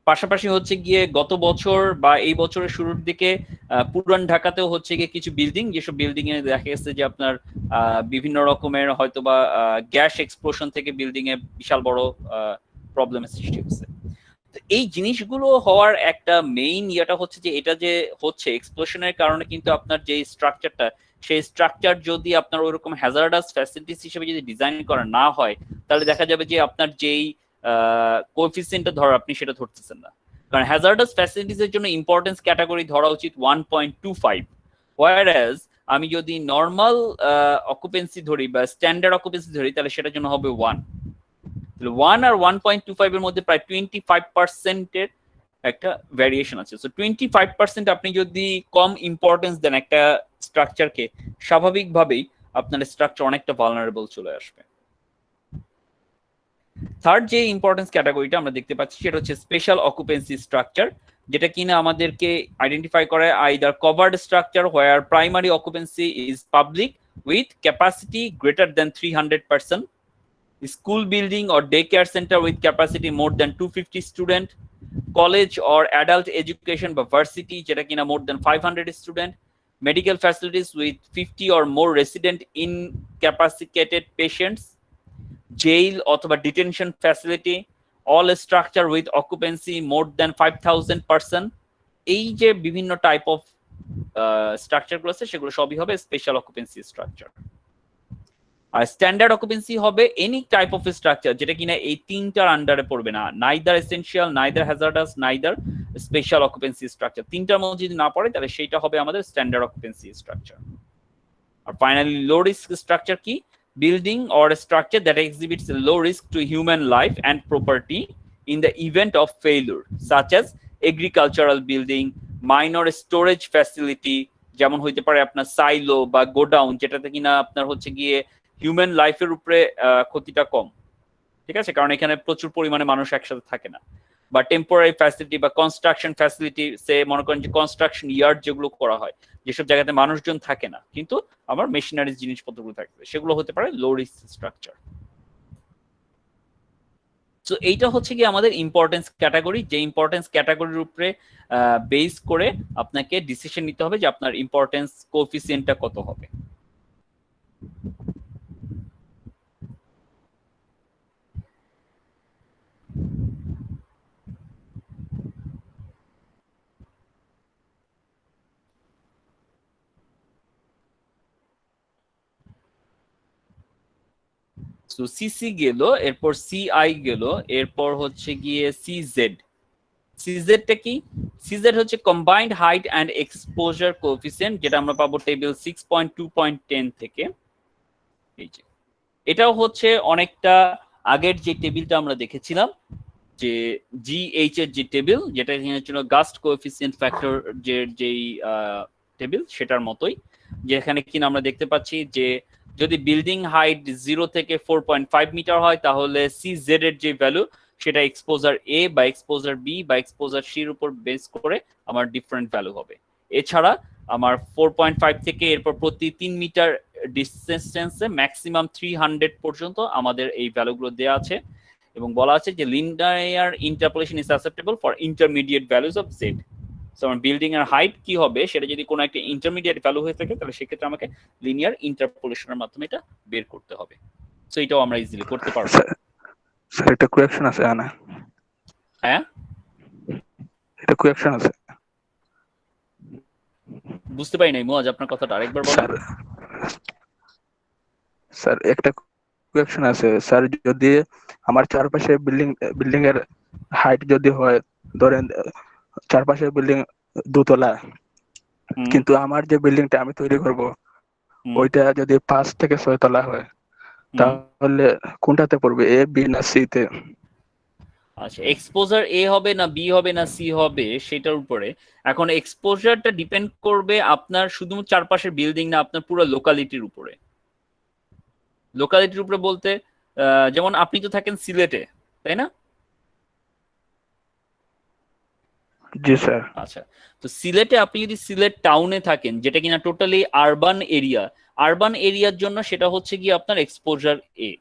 পাশাপাশি হচ্ছে গিয়ে গত বছর বা এই বছরের শুরুর দিকে পুরান ঢাকাতেও হচ্ছে গিয়ে কিছু বিল্ডিং, যেসব বিল্ডিং এ দেখা গেছে যে আপনার বিভিন্ন রকমের হয়তো বা গ্যাস এক্সপ্লোশন থেকে বিল্ডিং এ বিশাল বড় প্রবলেমের সৃষ্টি হচ্ছে। এই জিনিসগুলো হওয়ার একটা মেইন ইয়েটা হচ্ছে যে এটা যে হচ্ছে এক্সপ্লোশনের কারণে কিন্তু আপনার যে স্ট্রাকচারটা, সেই স্ট্রাকচার যদি আপনার ওইরকম হ্যাজার্ডাস ফ্যাসিলিটিস হিসেবে যদি ডিজাইন করা না হয়, তাহলে দেখা যাবে যে আপনার যেই কোএফিসিয়েন্টটা ধরা আপনি সেটা ধরতেছেন না। কারণ হ্যাজার্ডাস ফ্যাসিলিটিস এর জন্য ইম্পর্টেন্স ক্যাটাগরি ধরা উচিত 1.25, হোয়ারএজ আমি যদি নর্মাল অকুপেন্সি ধরি বা স্ট্যান্ডার্ড অকুপেন্সি ধরি তাহলে সেটার জন্য হবে 1। 1 আর 1.25 এর মধ্যে প্রায় 25% এর একটা ভ্যারিয়েশন আছে। সো 25% আপনি যদি কম ইম্পর্টেন্স দেন একটা স্ট্রাকচারকে, স্বাভাবিকভাবেই আপনার স্ট্রাকচার অনেকটা ভালনারেবল চলে আসবে। থার্ড যে ইম্পর্টেন্স ক্যাটাগরিটা আমরা দেখতে পাচ্ছি সেটা হচ্ছে স্পেশাল অকুপেন্সি স্ট্রাকচার, যেটা কিনা আমাদেরকে আইডেন্টিফাই করে either covered structure where primary occupancy is public with capacity greater than 300%, school building or daycare center with capacity more than 250 student, college or adult education বা varsity যেটা কিনা more than 500 student, medical facilities with 50 or more resident incapacitated patients, jail অথবা detention facility, all structure with occupancy more than 5,000 person। এই যে বিভিন্ন type of structure গুলো আছে সেগুলো সবই হবে স্পেশাল অকুপেন্সি স্ট্রাকচার। আর স্ট্যান্ডার্ড অকুপেন্সি হবে এনি টাইপ অফ স্ট্রাকচার যেটা কিনা এই তিনটার আন্ডারে পড়বে না, neither essential, neither hazardous, neither special occupancy structure. তিনটার মধ্যে যদি না পড়ে তাহলে সেইটা হবে আমাদের স্ট্যান্ডার্ড অকুপেন্সি স্ট্রাকচার। আর ফাইনালি লো রিস্ক স্ট্রাকচার কি? Building or structure that exhibits low risk two human life and property in the event of failure, such as agricultural building, minor storage facility যেমন হইতে পারে আপনার silo বা godown, যেটাতে কিনা আপনার হচ্ছে গিয়ে হিউম্যান লাইফের উপরে ক্ষতিটা কম, ঠিক আছে, কারণ এখানে প্রচুর পরিমাণে মানুষ একসাথে থাকে না। বা টেম্পোরারি ফ্যাসিলিটি বা কনস্ট্রাকশন ফ্যাসিলিটি, সে মনে করেন যে কনস্ট্রাকশন ইয়ার্ড যেগুলো করা হয়, যেসব জায়গাতে মানুষজন থাকে না কিন্তু আমার মেশিনারিজ জিনিসপত্রগুলো থাকবে, সেগুলো হতে পারে লো রিস্ক স্ট্রাকচার। তো এইটা হচ্ছে কি আমাদের ইম্পর্টেন্স ক্যাটাগরি, যে ইম্পর্টেন্স ক্যাটাগরির উপরে বেস করে আপনাকে ডিসিশন নিতে হবে যে আপনার ইম্পর্টেন্স কোএফিসিয়েন্টটা কত হবে। সো সিসি গেল, এরপর সিআই গেল, এরপর হচ্ছে গিয়ে সিজেড। সিজেডটা কি? সিজেড হচ্ছে combined height and exposure coefficient, যেটা আমরা পাবো টেবিল 6.2.10 থেকে। এই যে এটাও হচ্ছে অনেকটা আগের যে টেবিলটা আমরা দেখেছিলাম, যে জিএইচ এর যে টেবিল, যেটা ছিল গাস্ট কোএফিসিয়েন্ট ফ্যাক্টর যেই টেবিল, সেটার মতোই, যেখানে কিনা আমরা দেখতে পাচ্ছি যে যদি বিল্ডিং হাইট 0 থেকে 4.5 মিটার হয়, তাহলে সিজেড এর যে ভ্যালু সেটা এক্সপোজার এ বা এক্সপোজার বি বা এক্সপোজার সির উপর বেস করে আমার ডিফারেন্ট ভ্যালু হবে। এছাড়া আমার 4.5 থেকে এরপর প্রতি 3 মিটার ডিস্টেন্সে ম্যাক্সিমাম 300 পর্যন্ত আমাদের এই ভ্যালুগুলো দেওয়া আছে, এবং বলা আছে যে linear interpolation is acceptable for intermediate values of Z. So আমার বিল্ডিং এর হাইট কি হবে, সেটা যদি কোনো একটা ইন্টারমিডিয়েট ভ্যালু হয়ে থাকে, তাহলে সেক্ষেত্রে আমাকে লিনিয়ার ইন্টারপোলেশনের মাধ্যমে এটা বের করতে হবে। সো এটাও আমরা ইজিলি করতে পারবো। স্যার এটা কোয়েকশন আছে না? হ্যাঁ, এটা কোয়েকশন আছে। বুঝতে পারি নাই মুয়াজ, আপনার কথাটা আরেকবার বলেন। স্যার স্যার একটা কোয়েকশন আছে স্যার, যদি আমার চারপাশে বিল্ডিং এর হাইট যদি হয়, ধরেন চারপাশে বিল্ডিং 2 তলা, কিন্তু আমার যে বিল্ডিংটা আমি তৈরি করব ওইটা যদি 5 থেকে 6 তলা হয়, তাহলে কোনটাতে পড়বে, এ বি না সি তে? আচ্ছা, এক্সপোজার এ হবে না বি হবে না সি হবে সেটার উপরে। এখন এক্সপোজারটা ডিপেন্ড করবে আপনার শুধু চারপাশের বিল্ডিং না, আপনার পুরো লোকালিটির উপরে। লোকালিটির উপরে বলতে যেমন আপনি তো থাকেন সিলেটে, তাই না? জি স্যার। আচ্ছা, তো সিলেটে আপনি যদি সিলেট টাউনে থাকেন, যেটা কিনা টোটালি আরবান এরিয়া, আরবান এরিয়ার জন্য সেটা হচ্ছে কি আপনার এক্সপোজার এ।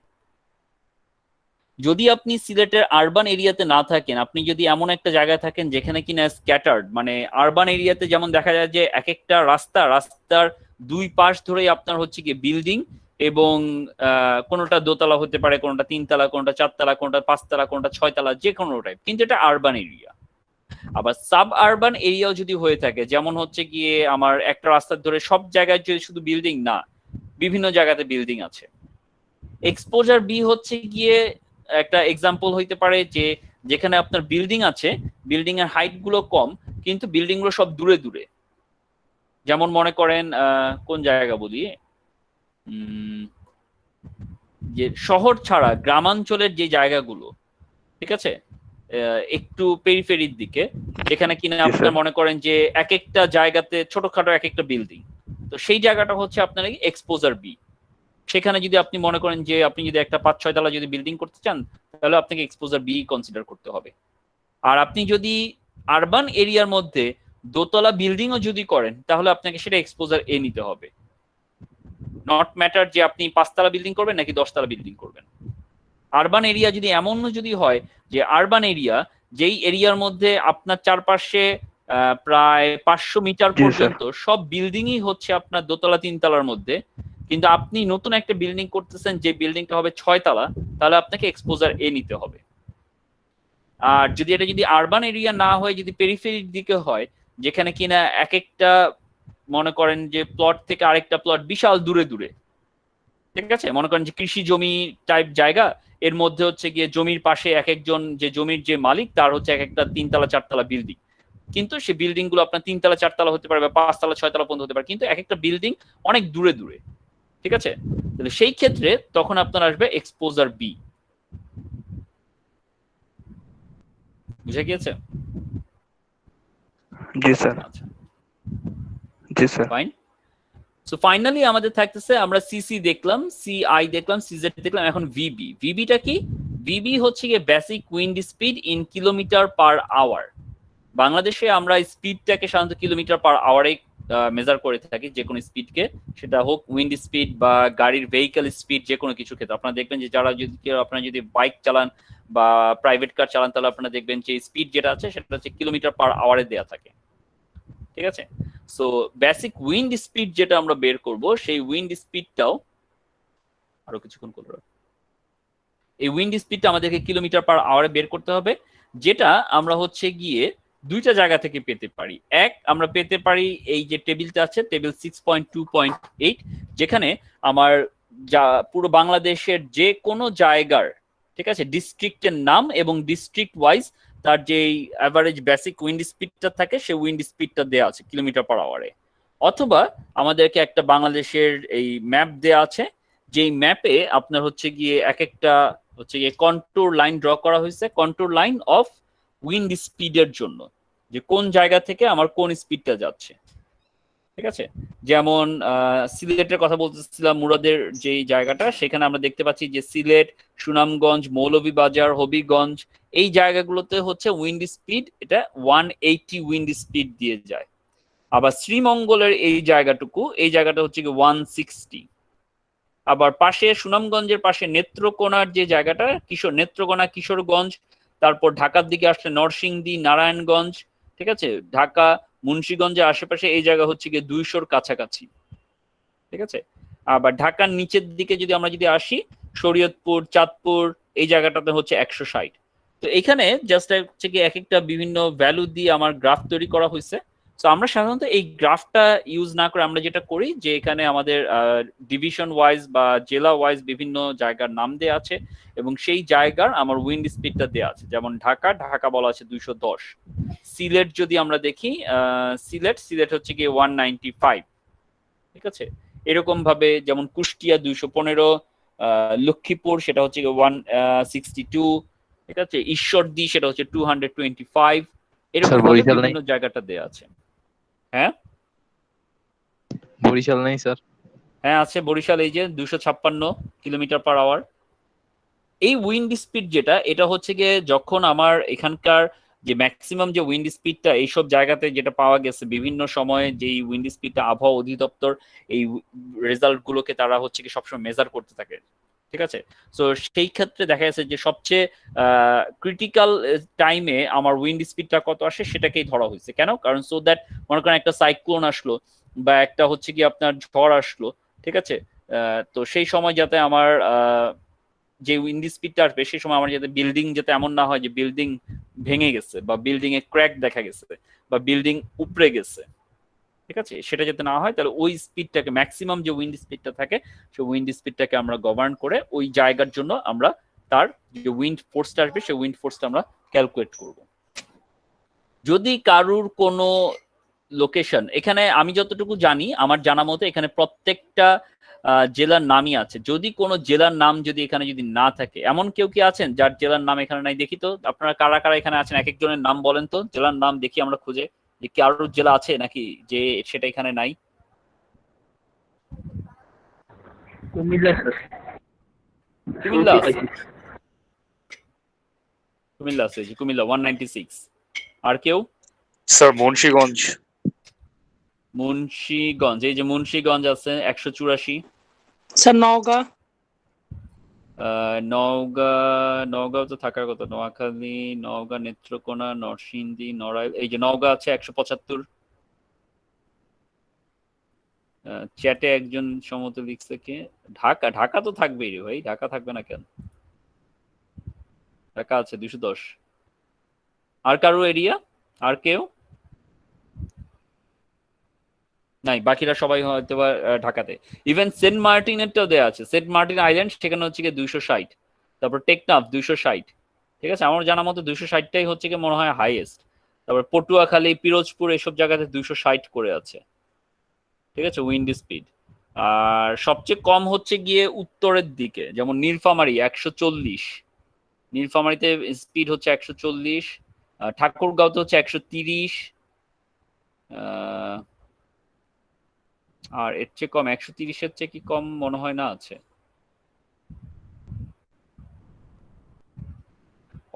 যদি আপনি সিলেটের আরবান এরিয়াতে না থাকেন, আপনি যদি এমন একটা জায়গায় থাকেন যেখানে কিনা স্ক্যাটার্ড, মানে আরবান এরিয়াতে যেমন দেখা যায় যে এক একটা রাস্তার 2 পাশ ধরেই আপনার হচ্ছে কি বিল্ডিং, এবং কোনোটা দোতলা হতে পারে, কোনোটা 3 তলা, কোনোটা 4 তলা, কোনোটা 5 তলা, কোনোটা 6 তলা, যে কোনো টাইপ, কিন্তু এটা আরবান এরিয়া। আবার সাব আরবান এরিয়াও যদি হয়ে থাকে, যেমন হচ্ছে গিয়ে আমার একটা রাস্তার ধরে সব জায়গায় যদি শুধু বিল্ডিং না, বিভিন্ন জায়গাতে বিল্ডিং আছে। এক্সপোজার বি হচ্ছে গিয়ে একটা এক্সাম্পল হইতে পারে যে যেখানে আপনার বিল্ডিং আছে, বিল্ডিং এর হাইট গুলো কম, কিন্তু বিল্ডিং গুলো সব দূরে দূরে। যেমন মনে করেন কোন জায়গা বলি, যে শহর ছাড়া গ্রামাঞ্চলের যে জায়গাগুলো, ঠিক আছে, একটু পেরিফেরির দিকে, যেখানে কিনা আপনার মনে করেন যে এক একটা জায়গাতে ছোটখাটো এক একটা বিল্ডিং, তো সেই জায়গাটা হচ্ছে আপনার এক্সপোজার বি। সেখানে যদি আপনি মনে করেন যে আপনি যদি একটা 5-6 তলা যদি বিল্ডিং করতে চান, তাহলে আপনাকে এক্সপোজার বি কনসিডার করতে হবে। আর আপনি যদি আরবান এরিয়ার মধ্যে দোতলা বিল্ডিংও যদি করেন, তাহলে আপনাকে সেটা এক্সপোজার এ নিতে হবে। নট ম্যাটার যে আপনি 5 তলা বিল্ডিং করবেন নাকি 10 তলা বিল্ডিং করবেন। আরবান এরিয়া যদি এমন যদি হয় যে আরবান এরিয়া, যেই এরিয়ার মধ্যে আপনার চারপাশে প্রায় 500 মিটার পর্যন্ত সব বিল্ডিংই হচ্ছে আপনার দোতলা 3 তলার মধ্যে, কিন্তু আপনি নতুন একটা বিল্ডিং করতেছেন যে বিল্ডিংটা হবে 6 তলা, তাহলে আপনাকে এক্সপোজার এ নিতে হবে। আর যদি এটা যদি আরবান এরিয়া না হয়, যদি পেরিফেরির দিকে হয়, যেখানে কিনা এক একটা মনে করেন যে প্লট থেকে আরেকটা প্লট বিশাল দূরে দূরে, ঠিক আছে, মনে করেন যে কৃষি জমি টাইপ জায়গা, এর মধ্যে হচ্ছে গিয়ে জমির পাশে এক একজন যে জমির যে মালিক, তার হচ্ছে এক একটা 3 তলা 4 তলা বিল্ডিং, কিন্তু সেই বিল্ডিং গুলো আপনার 3 তলা 4 তলা হতে পারে বা 5 তলা 6 তলা পর্যন্ত হতে পারে, কিন্তু এক একটা বিল্ডিং অনেক দূরে দূরে, ঠিক আছে। তাহলে সেই ক্ষেত্রে তখন আপনার আসবে এক্সপোজার বি। বুঝে গিয়েছে? জি স্যার। আচ্ছা, জি স্যার। ফাইন। সো ফাইনালি আমাদের থাকতেছে, আমরা সিসি দেখলাম, সিআই দেখলাম, সিজেড দেখলাম, এখন ভিবি। ভিবিটা কি? ভিবি হচ্ছে গিয়ে basic wind speed in kilometre per hour. বাংলাদেশে আমরা স্পিডটাকে সাধারণত কিলোমিটার পার আওয়ারে মেজার করে থাকি, যে কোনো স্পিডকে, সেটা হোক উইন্ড স্পিড বা গাড়ির ভেহিক্যাল স্পিড, যে কোনো কিছু ক্ষেত্রে। আপনারা দেখবেন যে যারা যদি আপনারা যদি বাইক চালান বা প্রাইভেট কার চালান, তাহলে আপনারা দেখবেন যে স্পিড যেটা আছে সেটা হচ্ছে কিলোমিটার পার আওয়ারে দেওয়া থাকে, ঠিক আছে। সো বেসিক উইন্ড স্পিড যেটা আমরা বের করব, সেই উইন্ড স্পিডটাও আরো কিছুক্ষণ করব, এই উইন্ড স্পিডটা আমাদেরকে কিলোমিটার পার আওয়ারে বের করতে হবে, যেটা আমরা হচ্ছে গিয়ে দুইটা জায়গা থেকে পেতে পারি। এক, আমরা পেতে পারি এই যে টেবিলটা আছে, টেবিল 6.2.8, যেখানে আমার যা পুরো বাংলাদেশের যে কোনো জায়গার, ঠিক আছে, ডিস্ট্রিক্টের নাম এবং ডিস্ট্রিক্ট ওয়াইজ তার যে অ্যাভারেজ বেসিক উইন্ড স্পিডটা থাকে সেই উইন্ড স্পিডটা দেওয়া আছে কিলোমিটার পার আওয়ারে। অথবা আমাদেরকে একটা বাংলাদেশের এই ম্যাপ দেওয়া আছে, যেই ম্যাপে আপনার হচ্ছে গিয়ে এক একটা হচ্ছে গিয়ে কন্ট্রোল লাইন ড্র করা হয়েছে, কন্ট্রোল লাইন অফ উইন্ড স্পিডের জন্য, যে কোন জায়গা থেকে আমার কোন স্পিডটা যাচ্ছে। ঠিক আছে, যেমন সিলেটের কথা বলতেছিলাম, মুরাদের যে জায়গাটা, সেখানে আমরা দেখতে পাচ্ছি যে সিলেট, সুনামগঞ্জ, মৌলভীবাজার, হবিগঞ্জ, এই জায়গাগুলোতে হচ্ছে উইন্ড স্পিড এটা 180 উইন্ড স্পিড দিয়ে যায়। আবার শ্রীমঙ্গলের এই জায়গাটা হচ্ছে কি 160। আবার পাশে সুনামগঞ্জের পাশে নেত্রকোনার যে জায়গাটা, নেত্রকোনা, কিশোরগঞ্জ, তারপর ঢাকার দিকে আসলে নরসিংদী, নারায়ণগঞ্জ, ঠিক আছে, ঢাকা, মুন্সিগঞ্জের আশেপাশে এই জায়গা হচ্ছে গিয়ে 200-র কাছাকাছি। ঠিক আছে, আবার ঢাকার নিচের দিকে যদি আমরা আসি, শরীয়তপুর, চাঁদপুর, এই জায়গাটাতে হচ্ছে 160। তো এখানে জাস্ট হচ্ছে কি এক একটা বিভিন্ন ভ্যালু দিয়ে আমার গ্রাফ তৈরি করা হয়েছে। তো আমরা সাধারণত এই গ্রাফটা ইউজ না করে আমরা যেটা করি যে এখানে আমাদের ডিভিশন ওয়াইজ বা জেলা ওয়াইজ বিভিন্ন জায়গার নাম দেওয়া আছে এবং সেই জায়গার আমার উইন্ড স্পিডটা দেওয়া আছে। যেমন ঢাকা বলা আছে 210। সিলেট যদি আমরা দেখি, সিলেট হচ্ছে গিয়ে 195। ঠিক আছে, এরকম ভাবে যেমন কুষ্টিয়া 215, লক্ষ্মীপুর সেটা হচ্ছে গিয়ে 162, ঠিক আছে, ঈশ্বরদী সেটা হচ্ছে 225। এরকম বিভিন্ন জায়গাটা দেওয়া আছে। হ্যাঁ, বরিশাল নেই স্যার? হ্যাঁ আছে, বরিশাল এই যে 256 কিলোমিটার পার আওয়ার। এই উইন্ড স্পিড যেটা, এটা হচ্ছে গিয়ে যখন আমার এখানকার যে ম্যাক্সিমাম যে উইন্ড স্পিডটা এইসব জায়গাতে যেটা পাওয়া গেছে বিভিন্ন সময়ে, যে উইন্ড স্পিডটা আবহাওয়া অধিদপ্তর এই রেজাল্ট গুলোকে তারা হচ্ছে কি সবসময় মেজার করতে থাকে। ঠিক আছে, তো সেই ক্ষেত্রে দেখা যাচ্ছে যে সবচেয়ে ক্রিটিক্যাল টাইমে আমার উইন্ড স্পিডটা কত আসে সেটাকেই ধরা হয়েছে। কেন? কারণ সো দ্যাট মনে করেন একটা সাইক্লোন আসলো বা একটা হচ্ছে কি আপনার ঝড় আসলো, ঠিক আছে, তো সেই সময় যাতে আমার যে উইন্ড স্পিডটা আসবে সেই সময় আমার যাতে বিল্ডিং যাতে এমন না হয় যে বিল্ডিং ভেঙে গেছে বা বিল্ডিং এ ক্র্যাক দেখা গেছে বা বিল্ডিং উপড়ে গেছে, ঠিক আছে, সেটা যাতে না হয়, তাহলে ওই স্পিডটাকে ম্যাক্সিমাম যে উইন্ড স্পিডটা থাকে সেই উইন্ড স্পিডটাকে আমরা গভর্ন করে ওই জায়গার জন্য আমরা তার যে উইন্ড ফোর্সটা আসবে সেই উইন্ড ফোর্সটা আমরা ক্যালকুলেট করব। যদি কারুর কোনো লোকেশন, এখানে আমি যতটুকু জানি আমার জানা মতো এখানে প্রত্যেকটা জেলার নামই আছে। যদি কোনো জেলার নাম যদি এখানে যদি না থাকে, এমন কেউ কি আছেন যার জেলার নাম এখানে নাই? দেখি তো আপনারা কারা কারা এখানে আছেন, এক একজনের নাম বলেন তো, জেলার নাম দেখি আমরা খুঁজে যে কি আরো জেলা আছে নাকি যে সেটা এখানে নাই। কুমিল্লা স্যার। কুমিল্লা আছে, কুমিল্লা আছে, কুমিল্লা 196। আর কেউ? স্যার মুন্সিগঞ্জ। মুন্সিগঞ্জ, এই যে মুন্সিগঞ্জ আছে 184। স্যার নওগাঁ। নওগাঁ তো থাকার কথা, নোয়াখালী, নওগাঁ, নেত্রকোনা, নরসিংদী, নড়াইল, এই যে নওগাঁ আছে 175। চ্যাটে একজন সম্মত লিখছে কে? ঢাকা তো থাকবেই রে ভাই, ঢাকা থাকবে না কেন? ঢাকা আছে 210। আর কারো এরিয়া? আর কেউ নাই, বাকিরা সবাই হয়তো ঢাকাতে। ইভেন সেন্ট মার্টিনেরটাও দেওয়া আছে, সেন্ট মার্টিন আইল্যান্ড, সেখানে হচ্ছে গিয়ে 260। তারপর টেকনাফ 260। ঠিক আছে, আমার জানা মতো 260টাই হচ্ছে গিয়ে মনে হয় হাইয়েস্ট। তারপর পটুয়াখালী, পিরোজপুর, এসব জায়গাতে 260 করে আছে। ঠিক আছে, উইন্ড স্পিড। আর সবচেয়ে কম হচ্ছে গিয়ে উত্তরের দিকে, যেমন নীলফামারী 140, নীলফামারীতে স্পিড হচ্ছে 140। ঠাকুরগাঁওতে হচ্ছে 130। আর এর চেয়ে কম 130-এর চেয়ে কি কম মনে হয় না আছে।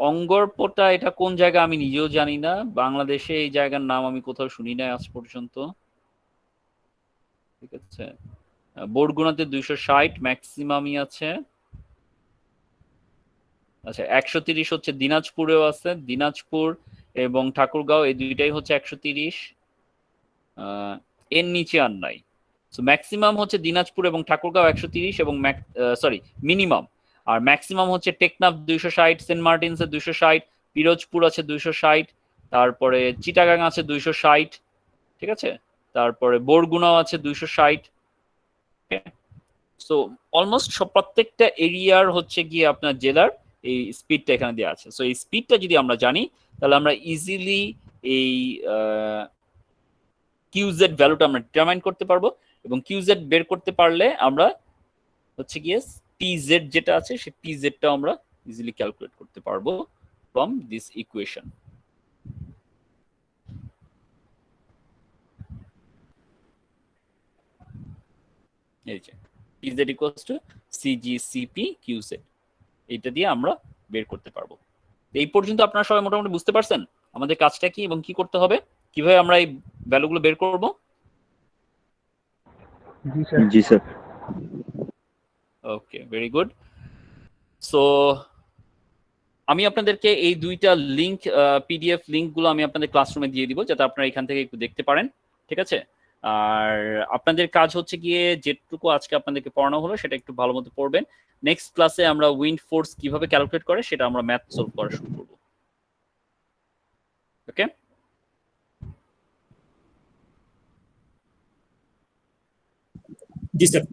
অঙ্গরপোটা এটা কোন জায়গা আমি নিজেও জানি না, বাংলাদেশে এই জায়গার নাম আমি কোথাও শুনি নাই আজ পর্যন্ত। ঠিক আছে, বরগুনাতে 260 ম্যাক্সিমামই আছে। আচ্ছা 130 হচ্ছে দিনাজপুরেও আছে, দিনাজপুর এবং ঠাকুরগাঁও এই দুইটাই হচ্ছে 130। এর নিচে আর নাই। সো ম্যাক্সিমাম হচ্ছে দিনাজপুর এবং ঠাকুরগাঁও 130 এবং মিনিমাম। আর ম্যাক্সিমাম হচ্ছে টেকনাফ 260, সেন্ট মার্টিনসে 260, পিরোজপুর আছে 260, তারপরে চিটাগাং আছে 260। ঠিক আছে, তারপরে বরগুনাও আছে 260। সো অলমোস্ট প্রত্যেকটা এরিয়ার হচ্ছে গিয়ে আপনার জেলার এই স্পিডটা এখানে দেওয়া আছে। সো এই স্পিডটা যদি আমরা জানি তাহলে আমরা ইজিলি এই কিউজেড ভ্যালুটা আমরা ডিটারমাইন করতে পারবো, এবং কিউজেড বের করতে পারলে আমরা হচ্ছে গিয়ে টিজেড যেটা আছে সেই টিজেডটা আমরা ইজিলি ক্যালকুলেট করতে পারবো ফ্রম দিস ইকুয়েশন। এই যে টিজেড ইকুয়ালস টু সিজিসিপি কিউজেড, এইটা দিয়ে আমরা বের করতে পারবো। এই পর্যন্ত আপনারা সবাই মোটামুটি বুঝতে পারছেন আমাদের কাজটা কি এবং কি করতে হবে, কিভাবে আমরা এই ভ্যালুগুলো বের করব? জি স্যার। ওকে, ভেরি গুড। সো আমি আপনাদেরকে এই দুইটা লিংক, পিডিএফ লিংকগুলো আমি আপনাদের ক্লাসরুমে দিয়ে দিব যাতে আপনারা এখান থেকে একটু দেখতে পারেন, ঠিক আছে? আর আপনাদের কাজ হচ্ছে গিয়ে যেটুকু আজকে আপনাদেরকে পড়ানো হলো সেটা একটু ভালো মতো পড়বেন। নেক্সট ক্লাসে আমরা উইন্ড ফোর্স কিভাবে ক্যালকুলেট করে সেটা আমরা ম্যাথ সলভ করা শুরু করব। ওকে, জি স্যার।